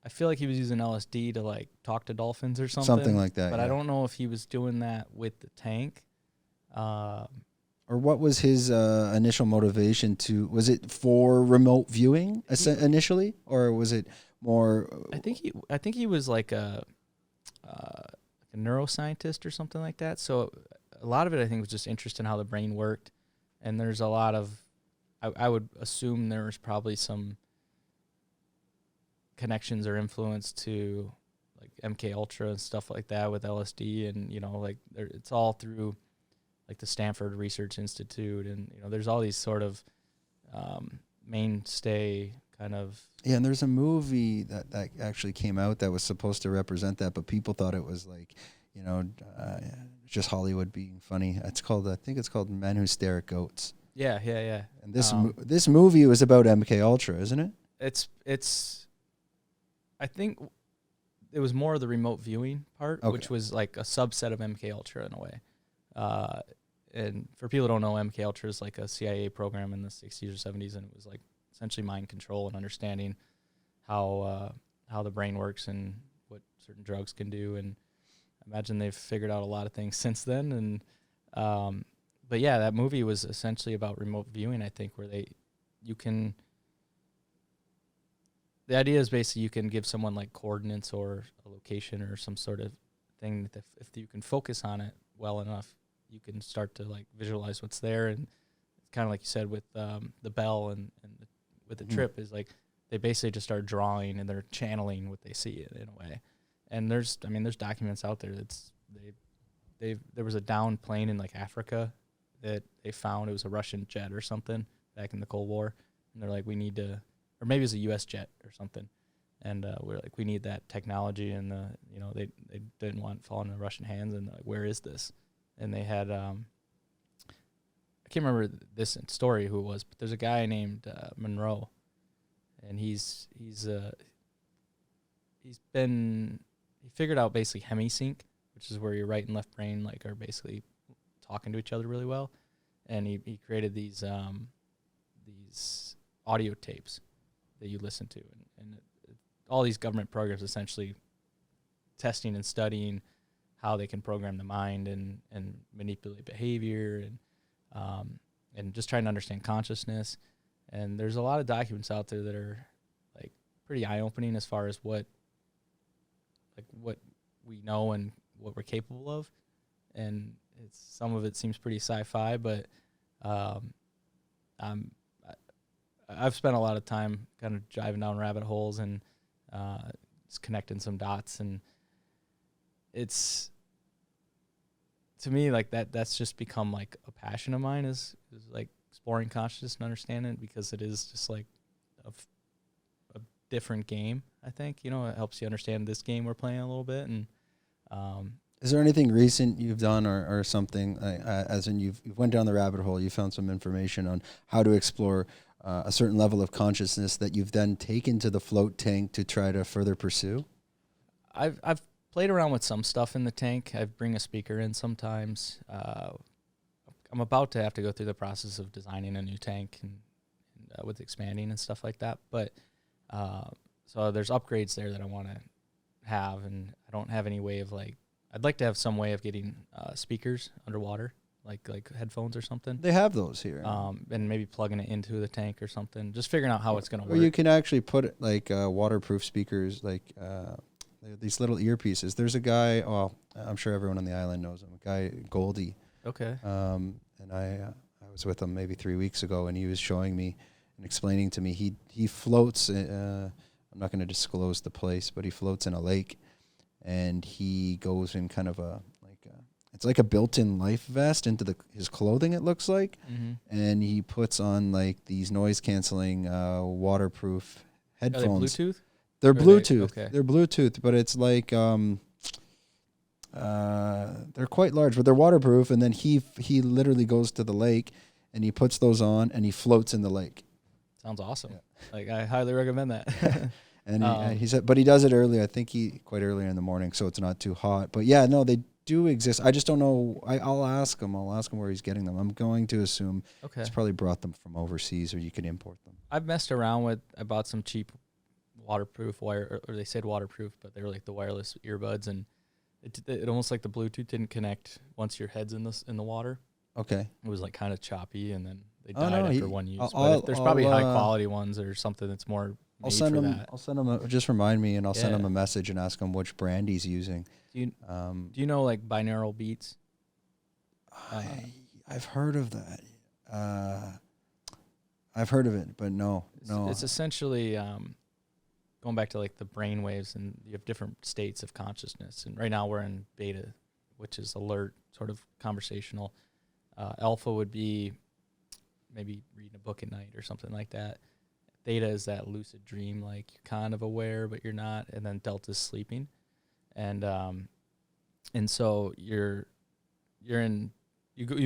I feel like he was using LSD to like talk to dolphins or something. Something like that. But I don't know if he was doing that with the tank. Or what was his initial motivation was it for remote viewing initially, or was it more? I think he was like a neuroscientist or something like that. So a lot of it, I think, was just interest in how the brain worked. And there's a lot of, I would assume there was probably some connections or influence to like MK-Ultra and stuff like that with LSD, and it's all through like the Stanford Research Institute, and there's all these sort of mainstay kind of. Yeah, and there's a movie that actually came out that was supposed to represent that, but people thought it was like, just Hollywood being funny. I think it's called Men Who Stare at Goats. Yeah. And this movie was about MK-Ultra, isn't it? It's. I think it was more of the remote viewing part, which was like a subset of MK-Ultra in a way. And for people who don't know, MK-Ultra is like a CIA program in the 60s or 70s, and it was like essentially mind control and understanding how the brain works and what certain drugs can do. And I imagine they've figured out a lot of things since then. And but yeah, that movie was essentially about remote viewing, I think, where the idea is basically you can give someone like coordinates or a location or some sort of thing that if you can focus on it well enough, you can start to like visualize what's there. And it's kind of like you said with the bell and with the trip is like they basically just start drawing and they're channeling what they see in a way. And there's documents out there there was a downed plane in like Africa that they found. It was a Russian jet or something back in the Cold War, and they're like, we need to. Or maybe it was a U.S. jet or something, and we're like, we need that technology, and they didn't want it falling into Russian hands, and like, where is this? And they had I can't remember this story who it was, but there's a guy named Monroe, and he figured out basically hemisync, which is where your right and left brain like are basically talking to each other really well, and he created these audio tapes that you listen to, and all these government programs essentially testing and studying how they can program the mind and manipulate behavior and just trying to understand consciousness. And there's a lot of documents out there that are like pretty eye-opening as far as what we know and what we're capable of. And some of it seems pretty sci-fi, but I've spent a lot of time kind of driving down rabbit holes and just connecting some dots, and it's, to me, like that's just become like a passion of mine is like exploring consciousness and understanding it, because it is just like a different game. I think, it helps you understand this game we're playing a little bit. And is there anything recent you've done or something, as in you've went down the rabbit hole, you found some information on how to explore a certain level of consciousness that you've then taken to the float tank to try to further pursue? I've played around with some stuff in the tank. I bring a speaker in sometimes. I'm about to have to go through the process of designing a new tank and with expanding and stuff like that. But so there's upgrades there that I want to have, and I don't have any way of I'd like to have some way of getting speakers underwater, like headphones or something. They have those here. And maybe plugging it into the tank or something. Just figuring out how it's going to work. Or you can actually put waterproof speakers, these little earpieces. There's a guy, I'm sure everyone on the island knows him, a guy, Goldie. Okay. and I was with him maybe 3 weeks ago, and he was showing me and explaining to me he floats. I'm not going to disclose the place, but he floats in a lake, and he goes in kind of it's like a built-in life vest into his clothing. It looks like, and he puts on like these noise-canceling waterproof headphones. Are they Bluetooth? They're Bluetooth. Okay. They're Bluetooth, but it's like they're quite large, but they're waterproof. And then he literally goes to the lake and he puts those on and he floats in the lake. Sounds awesome. Yeah. Like I highly recommend that. And he said, but he does it early. I think quite early in the morning, so it's not too hot. But yeah, no, they do exist. I just don't know. I'll ask him. I'll ask him where he's getting them. I'm going to assume he's probably brought them from overseas, or you could import them. I've messed around with. I bought some cheap waterproof wire, or they said waterproof, but they were like the wireless earbuds, and it almost like the Bluetooth didn't connect once your head's in the water. Okay. It was like kind of choppy, and then they died after one use. But there's probably high quality ones or something that's more. I'll send him. Just remind me, and I'll send him a message and ask him which brand he's using. Do you know like binaural beats? I've heard of that. I've heard of it, but no. It's essentially going back to like the brain waves, and you have different states of consciousness. And right now we're in beta, which is alert, sort of conversational. Alpha would be maybe reading a book at night or something like that. Theta is that lucid dream, like you're kind of aware, but you're not. And then delta is sleeping. And so you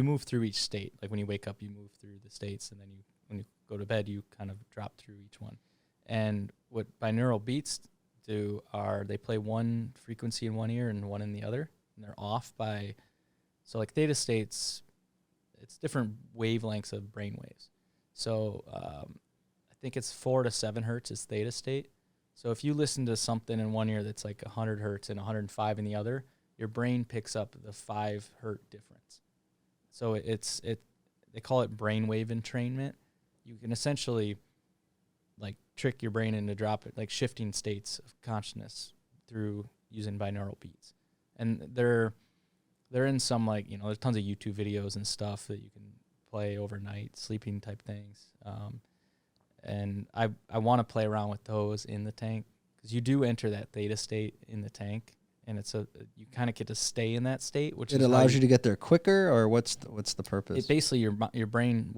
move through each state. Like when you wake up, you move through the states, and then when you go to bed, you kind of drop through each one. And what binaural beats do are they play one frequency in one ear and one in the other, and they're off by, so like theta states, it's different wavelengths of brain waves. So I think it's 4 to 7 hertz is theta state. So if you listen to something in one ear that's like 100 hertz and 105 in the other, your brain picks up the 5 hertz difference. So they call it brainwave entrainment. You can essentially like trick your brain into like shifting states of consciousness through using binaural beats. And they're in some like, there's tons of YouTube videos and stuff that you can play overnight, sleeping type things. And I want to play around with those in the tank, because you do enter that theta state in the tank, and you kind of get to stay in that state, which it allows you to get there quicker, or what's the purpose? It basically your brain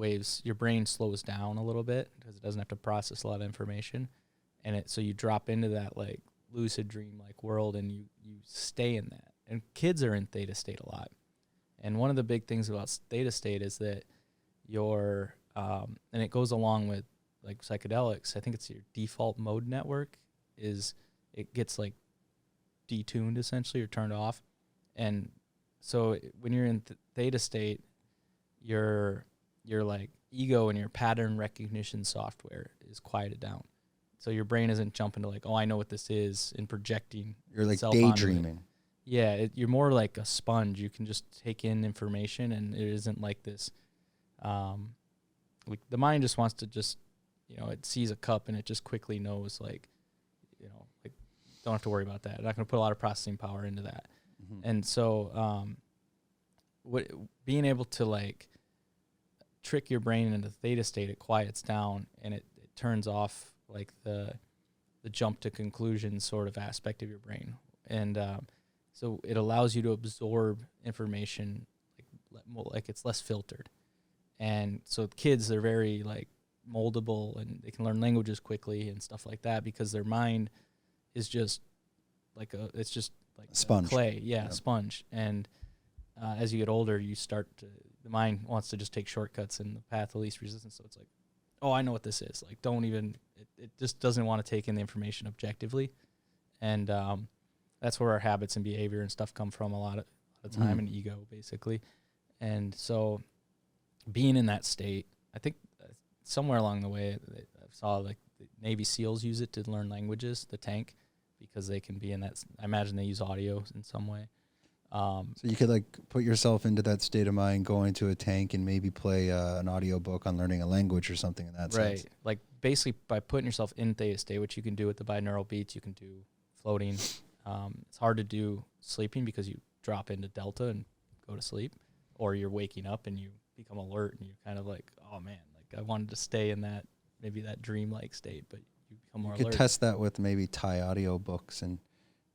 slows down a little bit because it doesn't have to process a lot of information, and so you drop into that like lucid dream like world, and you stay in that. And kids are in theta state a lot, and one of the big things about theta state is that and it goes along with like psychedelics, I think it's your default mode network it gets like detuned essentially or turned off. And so when you're in theta state, your like ego and your pattern recognition software is quieted down. So your brain isn't jumping to like, oh, I know what this is, and projecting. You're like daydreaming. Yeah, you're more like a sponge. You can just take in information, and it isn't like this. Like the mind just wants to just, it sees a cup and it just quickly knows like, like don't have to worry about that. I'm not going to put a lot of processing power into that. Mm-hmm. And so, being able to like trick your brain into theta state, it quiets down and it turns off like the jump to conclusion sort of aspect of your brain. And so it allows you to absorb information like it's less filtered. And so kids, they're very like moldable, and they can learn languages quickly and stuff like that because their mind is just like a sponge. Clay. Yeah, a sponge. And as you get older, the mind wants to just take shortcuts in the path of least resistance. So it's like, oh, I know what this is. Like, it just doesn't want to take in the information objectively. And that's where our habits and behavior and stuff come from a lot of time, and ego, basically. And so being in that state, I think somewhere along the way, I saw like the Navy SEALs use it to learn languages, the tank, because they can be in that. I imagine they use audio in some way. So you could like put yourself into that state of mind, go into a tank and maybe play an audiobook on learning a language or something in that sense. Right. Like basically by putting yourself in theta state, which you can do with the binaural beats, you can do floating. It's hard to do sleeping because you drop into delta and go to sleep, or you're waking up and you become alert, and you're kind of like, oh man, like I wanted to stay in that, maybe that dreamlike state, but you become more You could alert. test that with maybe Thai audiobooks and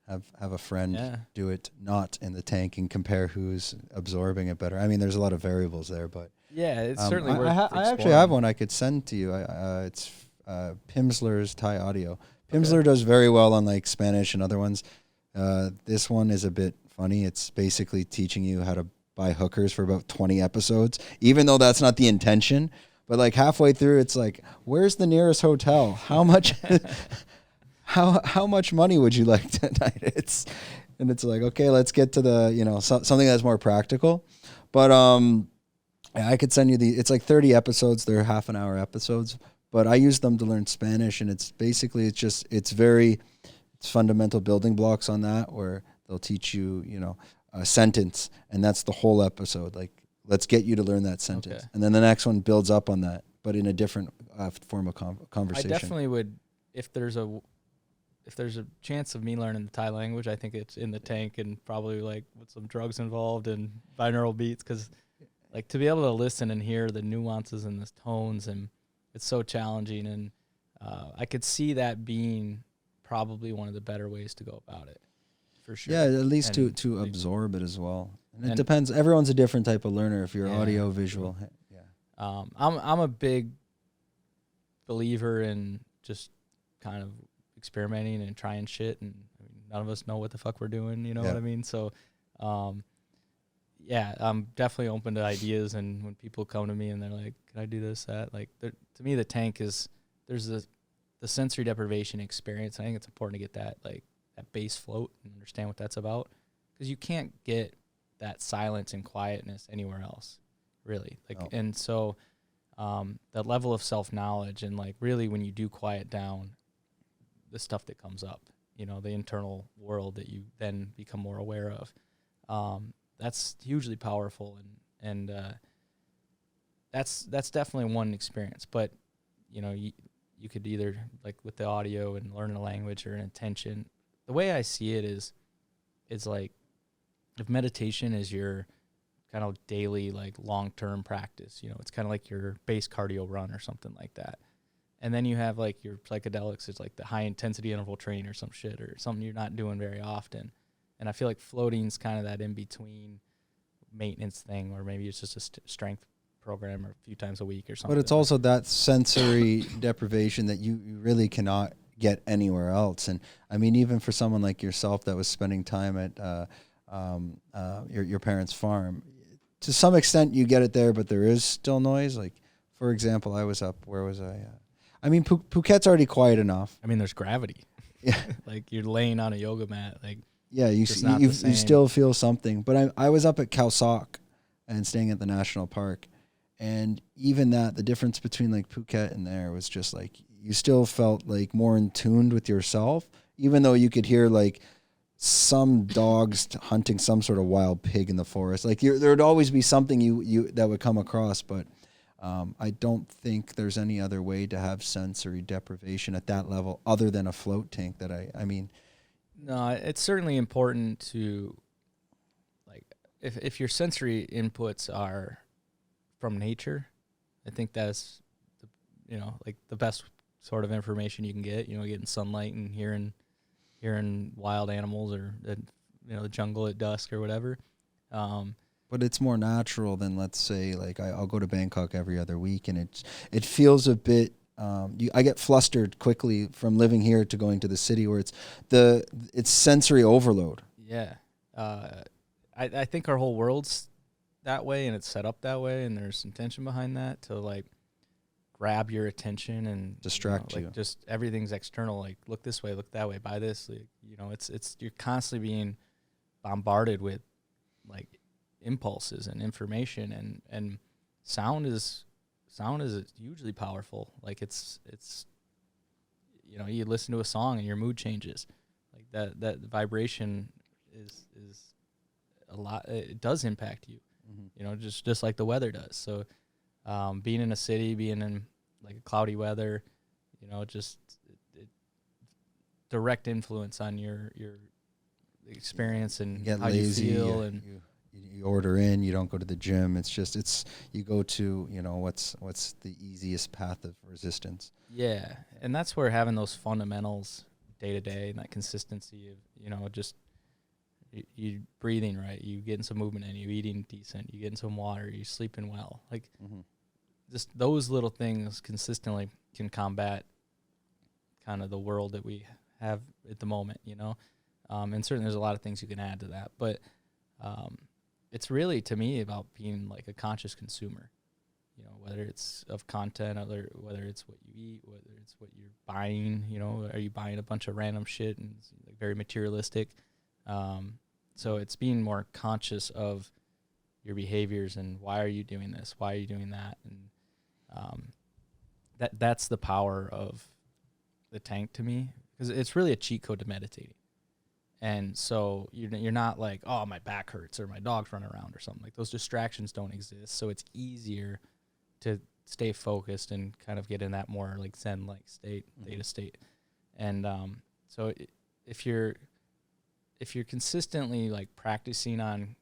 have a friend do it not in the tank and compare who's absorbing it better. I mean, there's a lot of variables there, but Yeah, it's certainly worth I actually have one I could send to you. It's Pimsleur's Thai audio. Pimsleur does very well on like Spanish and other ones. This one is a bit funny. It's basically teaching you how to buy hookers for about 20 episodes, even though that's not the intention. But like halfway through, it's like, where's the nearest hotel? How much? how much money would you like tonight? It's like, okay, let's get to the something that's more practical. But I could send you it's like 30 episodes. They're half an hour episodes. But I use them to learn Spanish, and it's fundamental building blocks on that, where they'll teach you, a sentence, and that's the whole episode. Like, let's get you to learn that sentence. Okay. And then the next one builds up on that, but in a different form of conversation. I definitely would, if there's a chance of me learning the Thai language, I think it's in the tank, and probably like with some drugs involved and binaural beats, because like to be able to listen and hear the nuances and the tones, and it's so challenging, and I could see that being probably one of the better ways to go about it, for sure. Yeah, at least to absorb it as well. And it depends. Everyone's a different type of learner. If you're audio, visual, I'm a big believer in just kind of experimenting and trying shit, and I mean, none of us know what the fuck we're doing. You know what I mean? So, I'm definitely open to ideas, and when people come to me and they're like, "Can I do this, that?" Like, to me, the tank there's the sensory deprivation experience. I think it's important to get that base float and understand what that's about, because you can't get that silence and quietness anywhere else, really. And so that level of self-knowledge, and like really when you do quiet down, the stuff that comes up, the internal world that you then become more aware of, that's hugely powerful, and that's definitely one experience. But you could either, like with the audio and learning a language or an attention, the way I see it is like, if meditation is your kind of daily, like long-term practice, it's kind of like your base cardio run or something like that. And then you have like your psychedelics is like the high intensity interval training or some shit, or something you're not doing very often. And I feel like floating's kind of that in-between maintenance thing, or maybe it's just a strength program or a few times a week or something. But it's also that sensory deprivation that you really cannot get anywhere else. And I mean, even for someone like yourself that was spending time at your parents' farm, to some extent you get it there, but there is still noise. Like, for example, I was up, where was I? I mean, Phuket's already quiet enough. I mean, there's gravity. Yeah. Like, you're laying on a yoga mat. Like, yeah, you still feel something. But I was up at Khao Sok and staying at the national park. And even that, the difference between like Phuket and there was just like, you still felt like more in tune with yourself, even though you could hear like some dogs hunting some sort of wild pig in the forest. Like, there would always be something you that would come across. But I don't think there's any other way to have sensory deprivation at that level other than a float tank that I mean. No, it's certainly important to, like, if your sensory inputs are from nature, I think that's the best sort of information you can get. Getting sunlight and hearing wild animals, or the jungle at dusk or whatever. But it's more natural than, let's say, like I'll go to Bangkok every other week, and it feels a bit. I get flustered quickly from living here to going to the city, where it's sensory overload. Yeah, I think our whole world's that way, and it's set up that way, and there's intention behind that to like grab your attention and distract you. Just everything's external. Like, look this way, look that way, buy this. Like, it's you're constantly being bombarded with like impulses and information, and sound is hugely powerful. Like, it's you listen to a song and your mood changes. Like that vibration is a lot. It does impact you. Mm-hmm. Just like the weather does. So being in a city, being in like a cloudy weather, just direct influence on your experience and how lazy, you feel, and you order in, you don't go to the gym. It's just you go to, you know, what's the easiest path of resistance. Yeah, and that's where having those fundamentals day to day and that consistency of, you know, just you breathing right, you getting some movement in, you eating decent, you getting some water, you sleeping well, like just those little things consistently can combat kind of the world that we have at the moment, you know. And certainly there's a lot of things you can add to that, but it's really, to me, about being like a conscious consumer, you know, whether it's of content, whether it's what you eat, whether it's what you're buying, you know, are you buying a bunch of random shit and it's like very materialistic? So it's being more conscious of your behaviors and why are you doing this? Why are you doing that? And that's the power of the tank to me, because it's really a cheat code to meditating. And so you're not like, oh, my back hurts or my dog's running around or something. Like, those distractions don't exist. So it's easier to stay focused and kind of get in that more like Zen-like state, theta state. And so if you're consistently like practicing on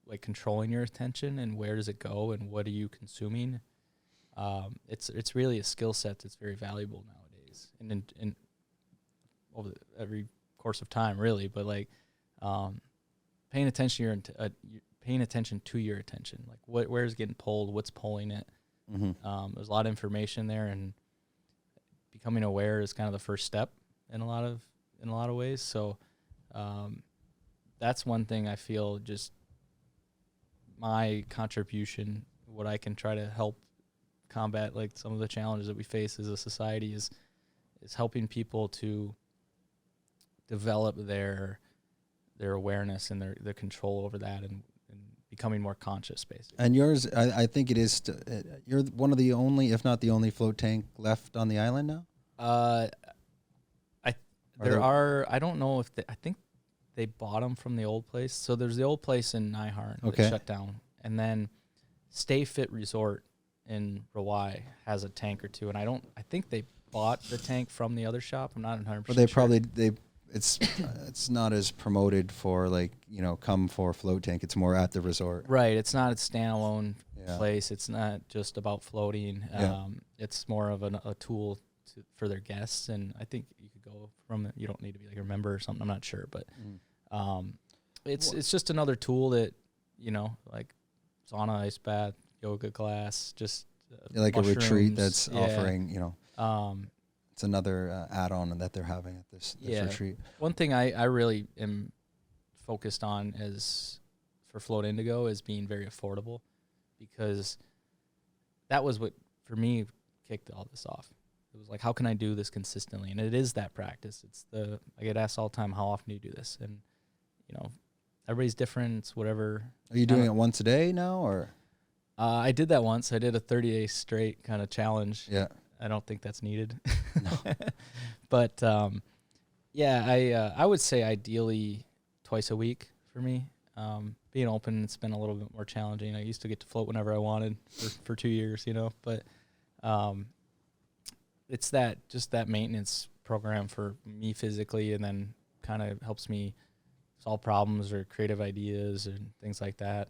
like controlling your attention and where does it go and what are you consuming, it's really a skill set that's very valuable nowadays. And in over every course of time, really, but like paying attention to your attention, like where's getting pulled, what's pulling it. There's a lot of information there, and becoming aware is kind of the first step in a lot of ways. So that's one thing I feel, just my contribution, what I can try to help combat like some of the challenges that we face as a society is helping people to develop their awareness and their control over that, and becoming more conscious, basically. And yours, I think it is. You're one of the only, if not the only, float tank left on the island now. I don't know if I think they bought them from the old place. So there's the old place in Naiharn that shut down, and then Stay Fit Resort in Rawai has a tank or two, and I think they bought the tank from the other shop. I'm not 100%. But it's not as promoted for, like, you know, come for float tank. It's more at the resort. Right. It's not a standalone place. It's not just about floating. It's more of a tool for their guests. And I think you could go from it. You don't need to be like a member or something. I'm not sure. But it's just another tool that, you know, like sauna, ice bath, yoga class, just like a retreat that's offering, you know. It's another add-on that they're having at this retreat. One thing I really am focused on for Float Indigo is being very affordable, because that was what, for me, kicked all this off. It was like, how can I do this consistently? And it is that practice. I get asked all the time, how often do you do this? And, you know, everybody's different. It's whatever. Are you doing it once a day now, or? I did that once. I did a 30-day straight kind of challenge. Yeah. I don't think that's needed. No. But, I would say ideally twice a week for me. Being open, it's been a little bit more challenging. I used to get to float whenever I wanted for 2 years, you know, but it's just that maintenance program for me physically, and then kind of helps me solve problems or creative ideas and things like that.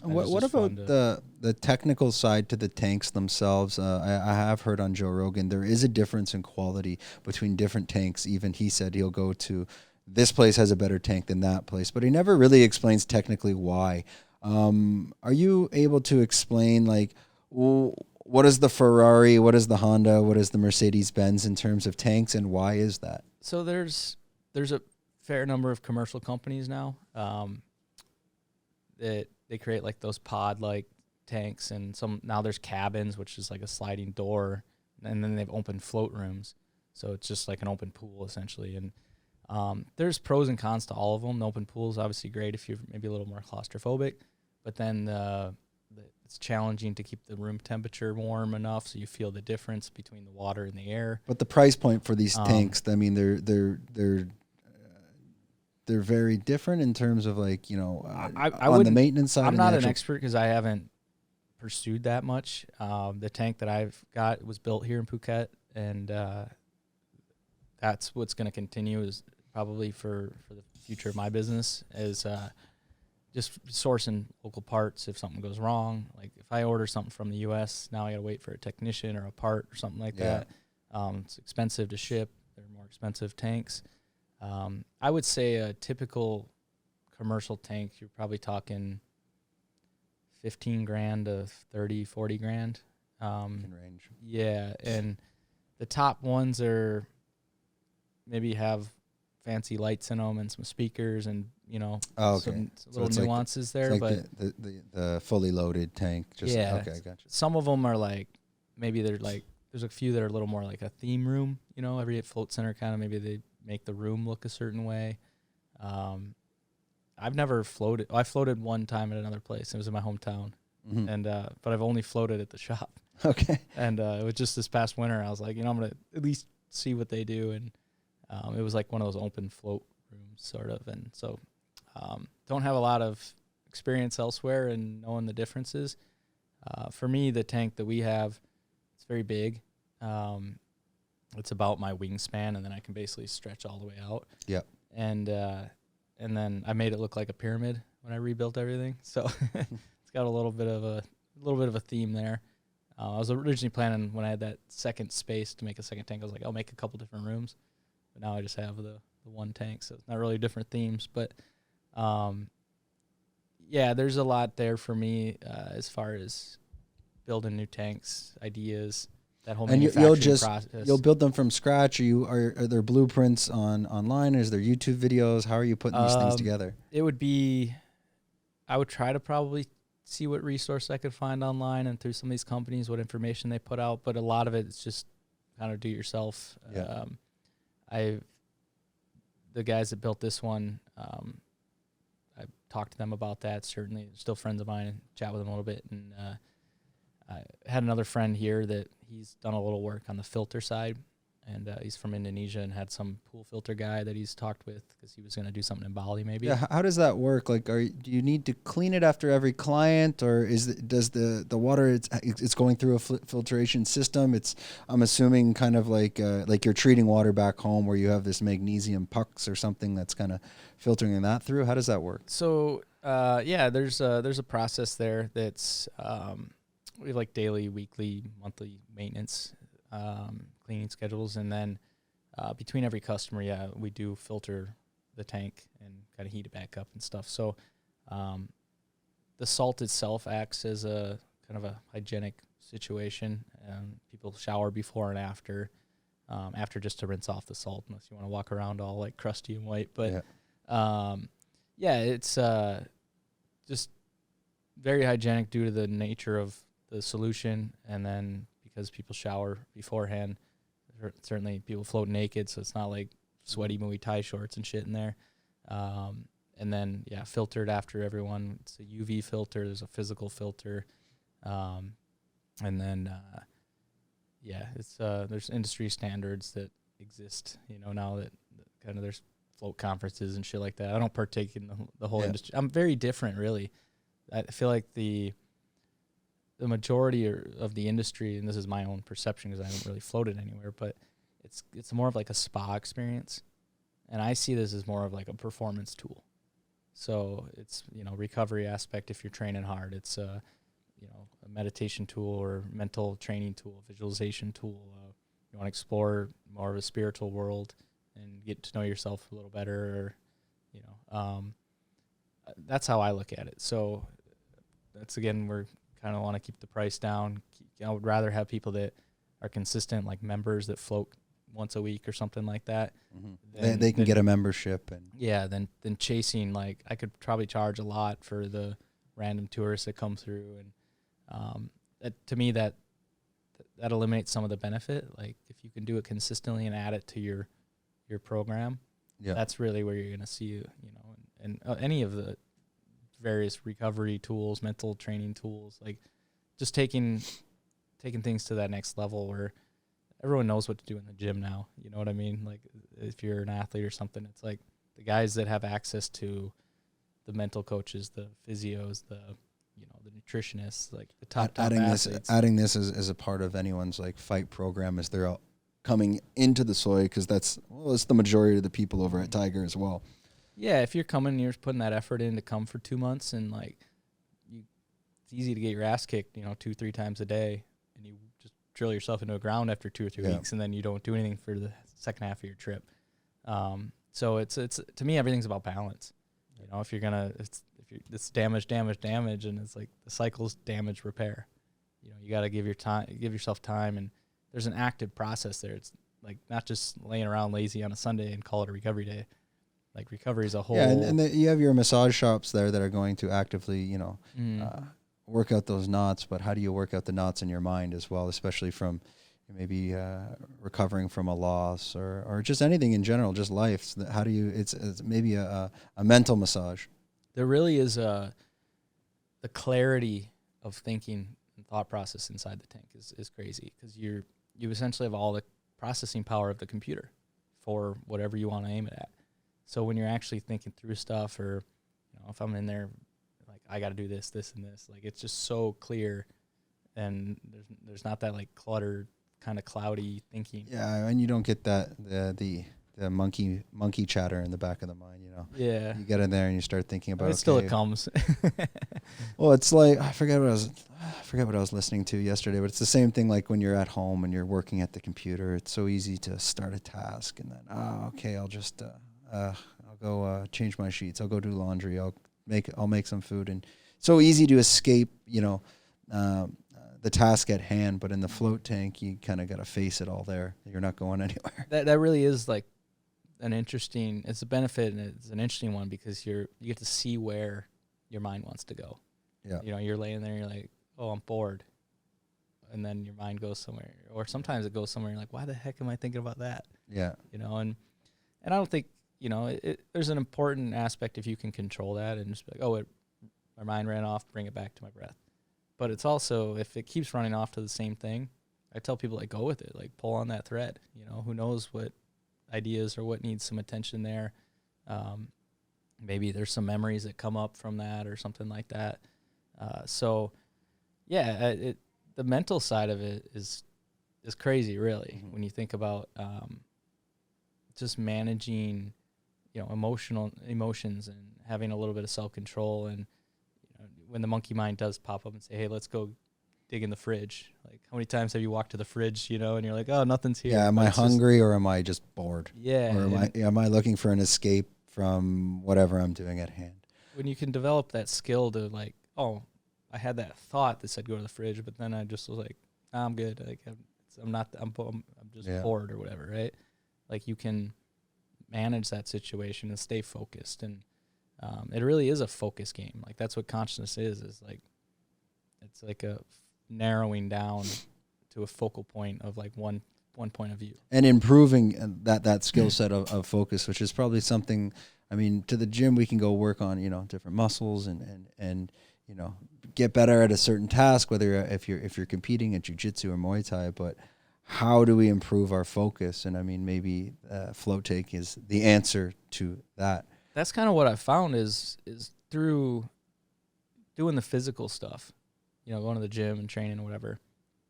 What about the technical side to the tanks themselves? I have heard on Joe Rogan there is a difference in quality between different tanks. Even he said he'll go to this place has a better tank than that place, but he never really explains technically why. Are you able to explain, like, what is the Ferrari, what is the Honda, what is the Mercedes-Benz in terms of tanks, and why is that? So there's a fair number of commercial companies now that they create like those pod like tanks, and now there's cabins, which is like a sliding door, and then they've opened float rooms, so it's just like an open pool essentially. And there's pros and cons to all of them. The open pool is obviously great if you're maybe a little more claustrophobic, but then it's challenging to keep the room temperature warm enough so you feel the difference between the water and the air. But the price point for these tanks, I mean, they're very different in terms of, like, you know, on the maintenance side. I'm not an expert because I haven't pursued that much. The tank that I've got was built here in Phuket, and that's what's going to continue, is probably for the future of my business, is just sourcing local parts if something goes wrong. Like if I order something from the U.S., now I got to wait for a technician or a part or something like that. It's expensive to ship. They're more expensive tanks. I would say a typical commercial tank, you're probably talking 15 grand to 30, 40 grand. In range. Yeah, and the top ones are maybe have fancy lights in them and some speakers and, you know, some little nuances there. Like but the fully loaded tank. Just, yeah, okay, gotcha. some of them are like, maybe they're like, there's a few that are a little more like a theme room, you know, every float center kind of, maybe they make the room look a certain way. I've never floated. I floated one time at another place. It was in my hometown. And but I've only floated at the shop. Okay. And it was just this past winter. I was like, you know, I'm gonna at least see what they do. And it was like one of those open float rooms, sort of. And so don't have a lot of experience elsewhere and knowing the differences. For me, the tank that we have, it's very big. It's about my wingspan, and then I can basically stretch all the way out. Yep. And then I made it look like a pyramid when I rebuilt everything. So it's got a little bit of a theme there. I was originally planning, when I had that second space to make a second tank, I was like, I'll make a couple different rooms. But now I just have the one tank, so it's not really different themes. But yeah, there's a lot there for me as far as building new tanks, ideas, that whole manufacturing process. You'll build them from scratch. Are there blueprints online? Is there YouTube videos? How are you putting these things together? It would be, I would try to probably see what resource I could find online and through some of these companies, what information they put out. But a lot of it is just kind of do it yourself. Yeah. The guys that built this one, I talked to them about that. Certainly, they're still friends of mine, and chat with them a little bit. And I had another friend here that he's done a little work on the filter side, and he's from Indonesia and had some pool filter guy that he's talked with because he was going to do something in Bali maybe. Yeah, how does that work? Like, do you need to clean it after every client, or does the water it's going through a filtration system? I'm assuming kind of like you're treating water back home where you have this magnesium pucks or something that's kind of filtering that through. How does that work? So yeah, there's a process there that's we have like daily, weekly, monthly maintenance, cleaning schedules. And then between every customer, yeah, we do filter the tank and kind of heat it back up and stuff. So the salt itself acts as a kind of a hygienic situation. People shower before and after just to rinse off the salt, unless you want to walk around all like crusty and white. But yeah, it's just very hygienic due to the nature of the solution, and then because people shower beforehand, certainly people float naked, so it's not like sweaty Muay Thai shorts and shit in there. And then yeah, filtered after everyone. It's a UV filter. There's a physical filter, and then yeah, it's there's industry standards that exist. You know, now that kind of there's float conferences and shit like that. I don't partake in the whole industry. I'm very different, really. I feel like the majority of the industry, and this is my own perception because I haven't really floated anywhere, but it's more of like a spa experience, and I see this as more of like a performance tool. So it's, you know, recovery aspect if you're training hard. It's a meditation tool or mental training tool, visualization tool. You want to explore more of a spiritual world and get to know yourself a little better, or, you know, that's how I look at it. So that's, again, we're kind of want to keep the price down. I would rather have people that are consistent, like members that float once a week or something like that. Mm-hmm. They can get a membership. And yeah, than chasing, like, I could probably charge a lot for the random tourists that come through. And to me, that eliminates some of the benefit. Like, if you can do it consistently and add it to your program, that's really where you're going to see, you know, and any of the various recovery tools, mental training tools, like just taking things to that next level where everyone knows what to do in the gym now. You know what I mean? Like, if you're an athlete or something, it's like the guys that have access to the mental coaches, the physios, the nutritionists, like the top athletes. Adding this as a part of anyone's like fight program as they're out coming into the soy, because it's the majority of the people over at Tiger as well. Yeah, if you're coming and you're putting that effort in to come for 2 months and like it's easy to get your ass kicked, 2-3 times a day, and you just drill yourself into the ground after 2 or 3 weeks, and then you don't do anything for the second half of your trip. So it's to me, everything's about balance. If you're gonna, it's damage, and it's like the cycle's damage, repair. You got to give yourself time, and there's an active process there. It's like not just laying around lazy on a Sunday and call it a recovery day. Like recovery is a whole. Yeah, and you have your massage shops there that are going to actively, work out those knots. But how do you work out the knots in your mind as well, especially from maybe recovering from a loss or just anything in general, just life? So how do you? It's maybe a mental massage. There really is the clarity of thinking and thought process inside the tank is crazy, because you essentially have all the processing power of the computer for whatever you want to aim it at. So when you're actually thinking through stuff, or if I'm in there, like I got to do this, and this, like it's just so clear, and there's not that like cluttered kind of cloudy thinking. Yeah, and you don't get that the monkey chatter in the back of the mind. Yeah, you get in there and you start thinking about. It comes. Well, it's like I forget what I was listening to yesterday, but it's the same thing. Like when you're at home and you're working at the computer, it's so easy to start a task and then I'll just I'll go change my sheets. I'll go do laundry. I'll make some food, and so easy to escape. The task at hand, but in the float tank, you kind of got to face it all there. You're not going anywhere. That really is like it's a benefit, and it's an interesting one, because you get to see where your mind wants to go. Yeah. You're laying there and you're like, oh, I'm bored. And then your mind goes somewhere, or sometimes it goes somewhere. You're like, why the heck am I thinking about that? Yeah. And I don't think, there's an important aspect if you can control that and just be like, oh, my mind ran off, bring it back to my breath. But it's also, if it keeps running off to the same thing, I tell people, like, go with it. Like, pull on that thread. Who knows what ideas or what needs some attention there. Maybe there's some memories that come up from that or something like that. The mental side of it is crazy, really, when you think about just managing, emotions and having a little bit of self-control. And when the monkey mind does pop up and say, hey, let's go dig in the fridge. Like, how many times have you walked to the fridge, and you're like, oh, nothing's here. Yeah, am I hungry or am I just bored? Yeah. Or am I looking for an escape from whatever I'm doing at hand? When you can develop that skill to like, oh, I had that thought that said go to the fridge, but then I just was like, I'm good. Like I'm just bored or whatever, right? Like you can manage that situation and stay focused, and it really is a focus game. Like that's what consciousness is like, it's like a narrowing down to a focal point of like one point of view, and improving that skill set of focus, which is probably something. I mean, to the gym we can go work on different muscles and get better at a certain task, whether if you're competing at jiu-jitsu or Muay Thai. But how do we improve our focus? And I mean, maybe float tank is the answer to that. That's kind of what I found is through doing the physical stuff, going to the gym and training or whatever.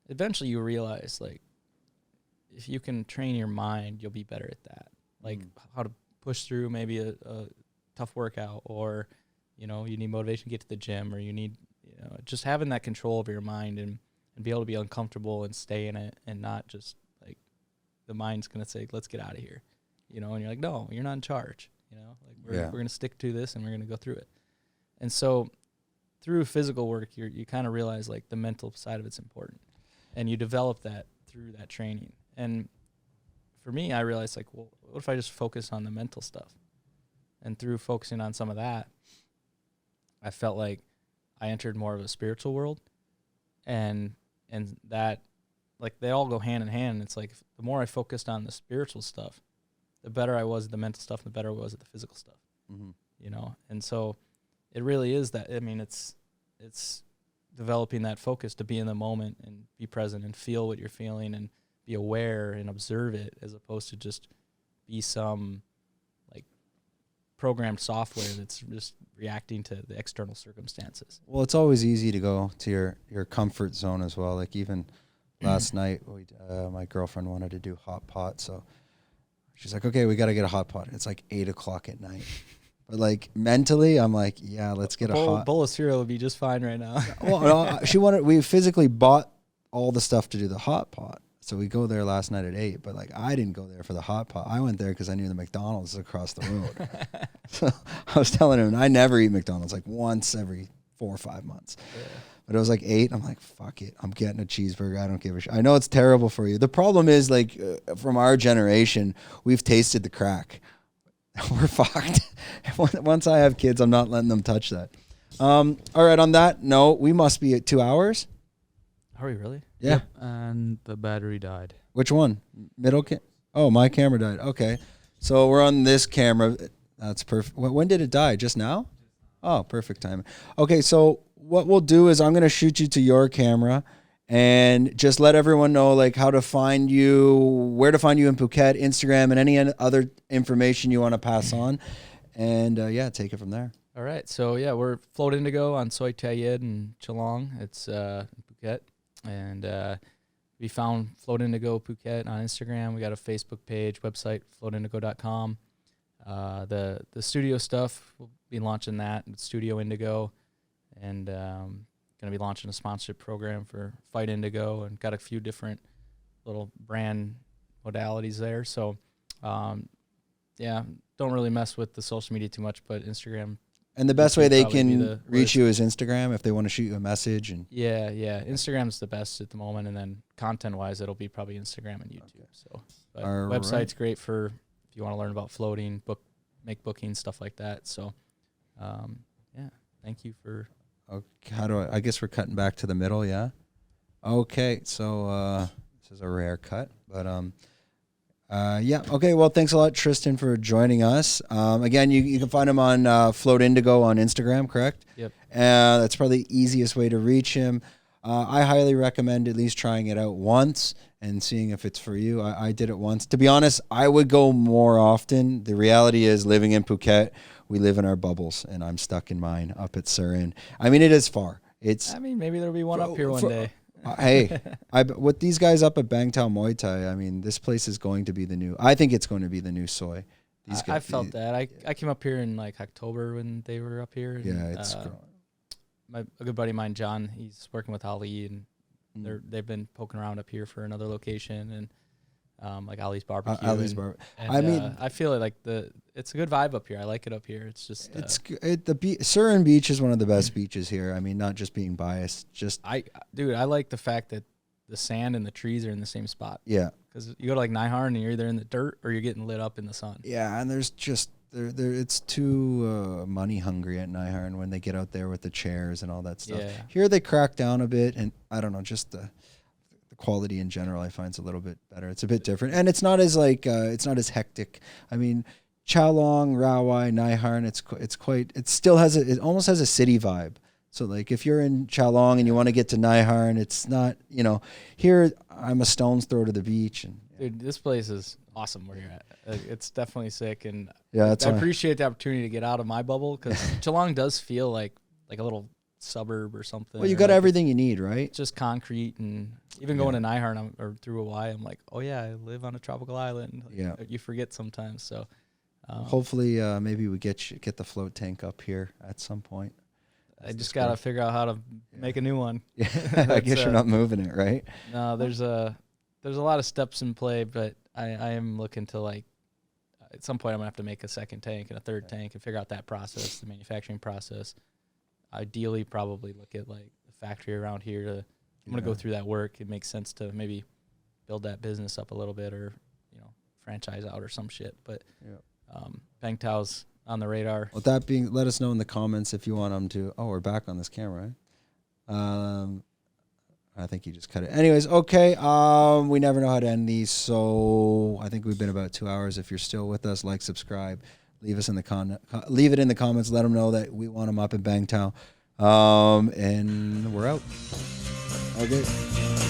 Eventually you realize, like, if you can train your mind, you'll be better at that. Like how to push through maybe a tough workout, or, you need motivation to get to the gym, or you need, just having that control over your mind and be able to be uncomfortable and stay in it, and not just like the mind's going to say, let's get out of here, and you're like, no, you're not in charge, like we're going to stick to this and we're going to go through it. And so through physical work, you kind of realize like the mental side of it's important, and you develop that through that training. And for me, I realized like, well, what if I just focus on the mental stuff? And through focusing on some of that, I felt like I entered more of a spiritual world, and that, like, they all go hand in hand. It's like the more I focused on the spiritual stuff, the better I was at the mental stuff, and the better I was at the physical stuff. And so it really is that. I mean, it's developing that focus to be in the moment and be present and feel what you're feeling and be aware and observe it, as opposed to just be some like programmed software that's just reacting to the external circumstances. Well, it's always easy to go to your comfort zone as well. Like even last night, my girlfriend wanted to do hot pot, so she's like, okay, we got to get a hot pot. It's like 8:00 at night. But like mentally, I'm like, yeah, let's get a hot bowl of cereal would be just fine right now. Well, no, we physically bought all the stuff to do the hot pot. So we go there last night at 8, but like I didn't go there for the hot pot. I went there because I knew the McDonald's is across the road. So I was telling him, I never eat McDonald's, like once every 4 or 5 months. Yeah. But it was like 8. I'm like, fuck it. I'm getting a cheeseburger. I don't give a shit. I know it's terrible for you. The problem is like from our generation, we've tasted the crack. We're fucked. Once I have kids, I'm not letting them touch that. All right. On that note, we must be at 2 hours. Are we really? Yeah. Yep, and the battery died. Which one? Oh, my camera died. Okay. So we're on this camera. That's perfect. When did it die? Just now? Oh, perfect timing. Okay. So what we'll do is I'm going to shoot you to your camera and just let everyone know like how to find you, where to find you in Phuket, Instagram, and any other information you want to pass on. And yeah, take it from there. All right. So yeah, we're Float Indigo on Soi Tayed and Chalong. It's Phuket. And we found Float Indigo Phuket on Instagram. We got a Facebook page, website, floatindigo.com. The studio stuff, we'll be launching that, Studio Indigo. And going to be launching a sponsorship program for Fight Indigo and got a few different little brand modalities there. So, yeah, don't really mess with the social media too much, but Instagram. And the best way they can reach you is Instagram if they want to shoot you a message. And yeah. Instagram's the best at the moment. And then content-wise, it'll be probably Instagram and YouTube. Okay. So, but website's great for if you want to learn about floating, make bookings, stuff like that. So, yeah, thank you for... Okay, I guess we're cutting back to the middle, yeah? Okay, so this is a rare cut, but yeah. Okay, well, thanks a lot, Tristan, for joining us. Again, you can find him on Float Indigo on Instagram, correct? Yep. That's probably the easiest way to reach him. I highly recommend at least trying it out once and seeing if it's for you. I did it once. To be honest, I would go more often. The reality is living in Phuket, we live in our bubbles, and I'm stuck in mine up at Surin. I mean, it is far. Maybe there'll be one up here one day. Hey, with these guys up at Bangtao Muay Thai, I mean, this place is going to be I think it's going to be the new Soy. I felt that. I came up here in like October when they were up here. And, yeah, it's a good buddy of mine, John, he's working with Ali, and they've been poking around up here for another location, and like Ali's Barbecue. I mean, I feel like it's a good vibe up here. I like it up here. It's just Surin Beach is one of the best beaches here. I mean, not just being biased, I like the fact that the sand and the trees are in the same spot. Yeah, because you go to like Naiharn and you're either in the dirt or you're getting lit up in the sun. Yeah, and there's just it's too money hungry at Naiharn when they get out there with the chairs and all that stuff. Yeah. Here they crack down a bit, and I don't know, just the quality in general I find is a little bit better. It's a bit different, and it's not as it's not as hectic. I mean, Chalong, Rawai, Naiharn, it almost has a city vibe. So like if you're in Chalong and you want to get to Naiharn, it's not, here I'm a stone's throw to the beach. And dude, this place is awesome where you're at. It's definitely sick, and yeah, I appreciate the opportunity to get out of my bubble, because Chalong does feel like a little suburb or something. Well, you got everything you need, right? Just concrete, and even going to Naiharn or through Hawaii, I'm like, oh yeah, I live on a tropical island. You forget sometimes. So hopefully, maybe we get the float tank up here at some point. I just gotta figure out how to make a new one. Yeah, I guess you're not moving it, right? No, there's a lot of steps in play, but I am looking to, like, at some point I'm gonna have to make a second tank and a third tank and figure out that process, the manufacturing process. Ideally, probably look at like the factory around here. I'm gonna go through that work. It makes sense to maybe build that business up a little bit, or franchise out or some shit. But Bangtao's on the radar. With that being, let us know in the comments if you want them to. Oh, we're back on this camera, right? I think you just cut it. Anyways, okay. We never know how to end these, so I think we've been about 2 hours. If you're still with us, like, subscribe, leave it in the comments. Let them know that we want them up in Bangtao, and we're out. Okay.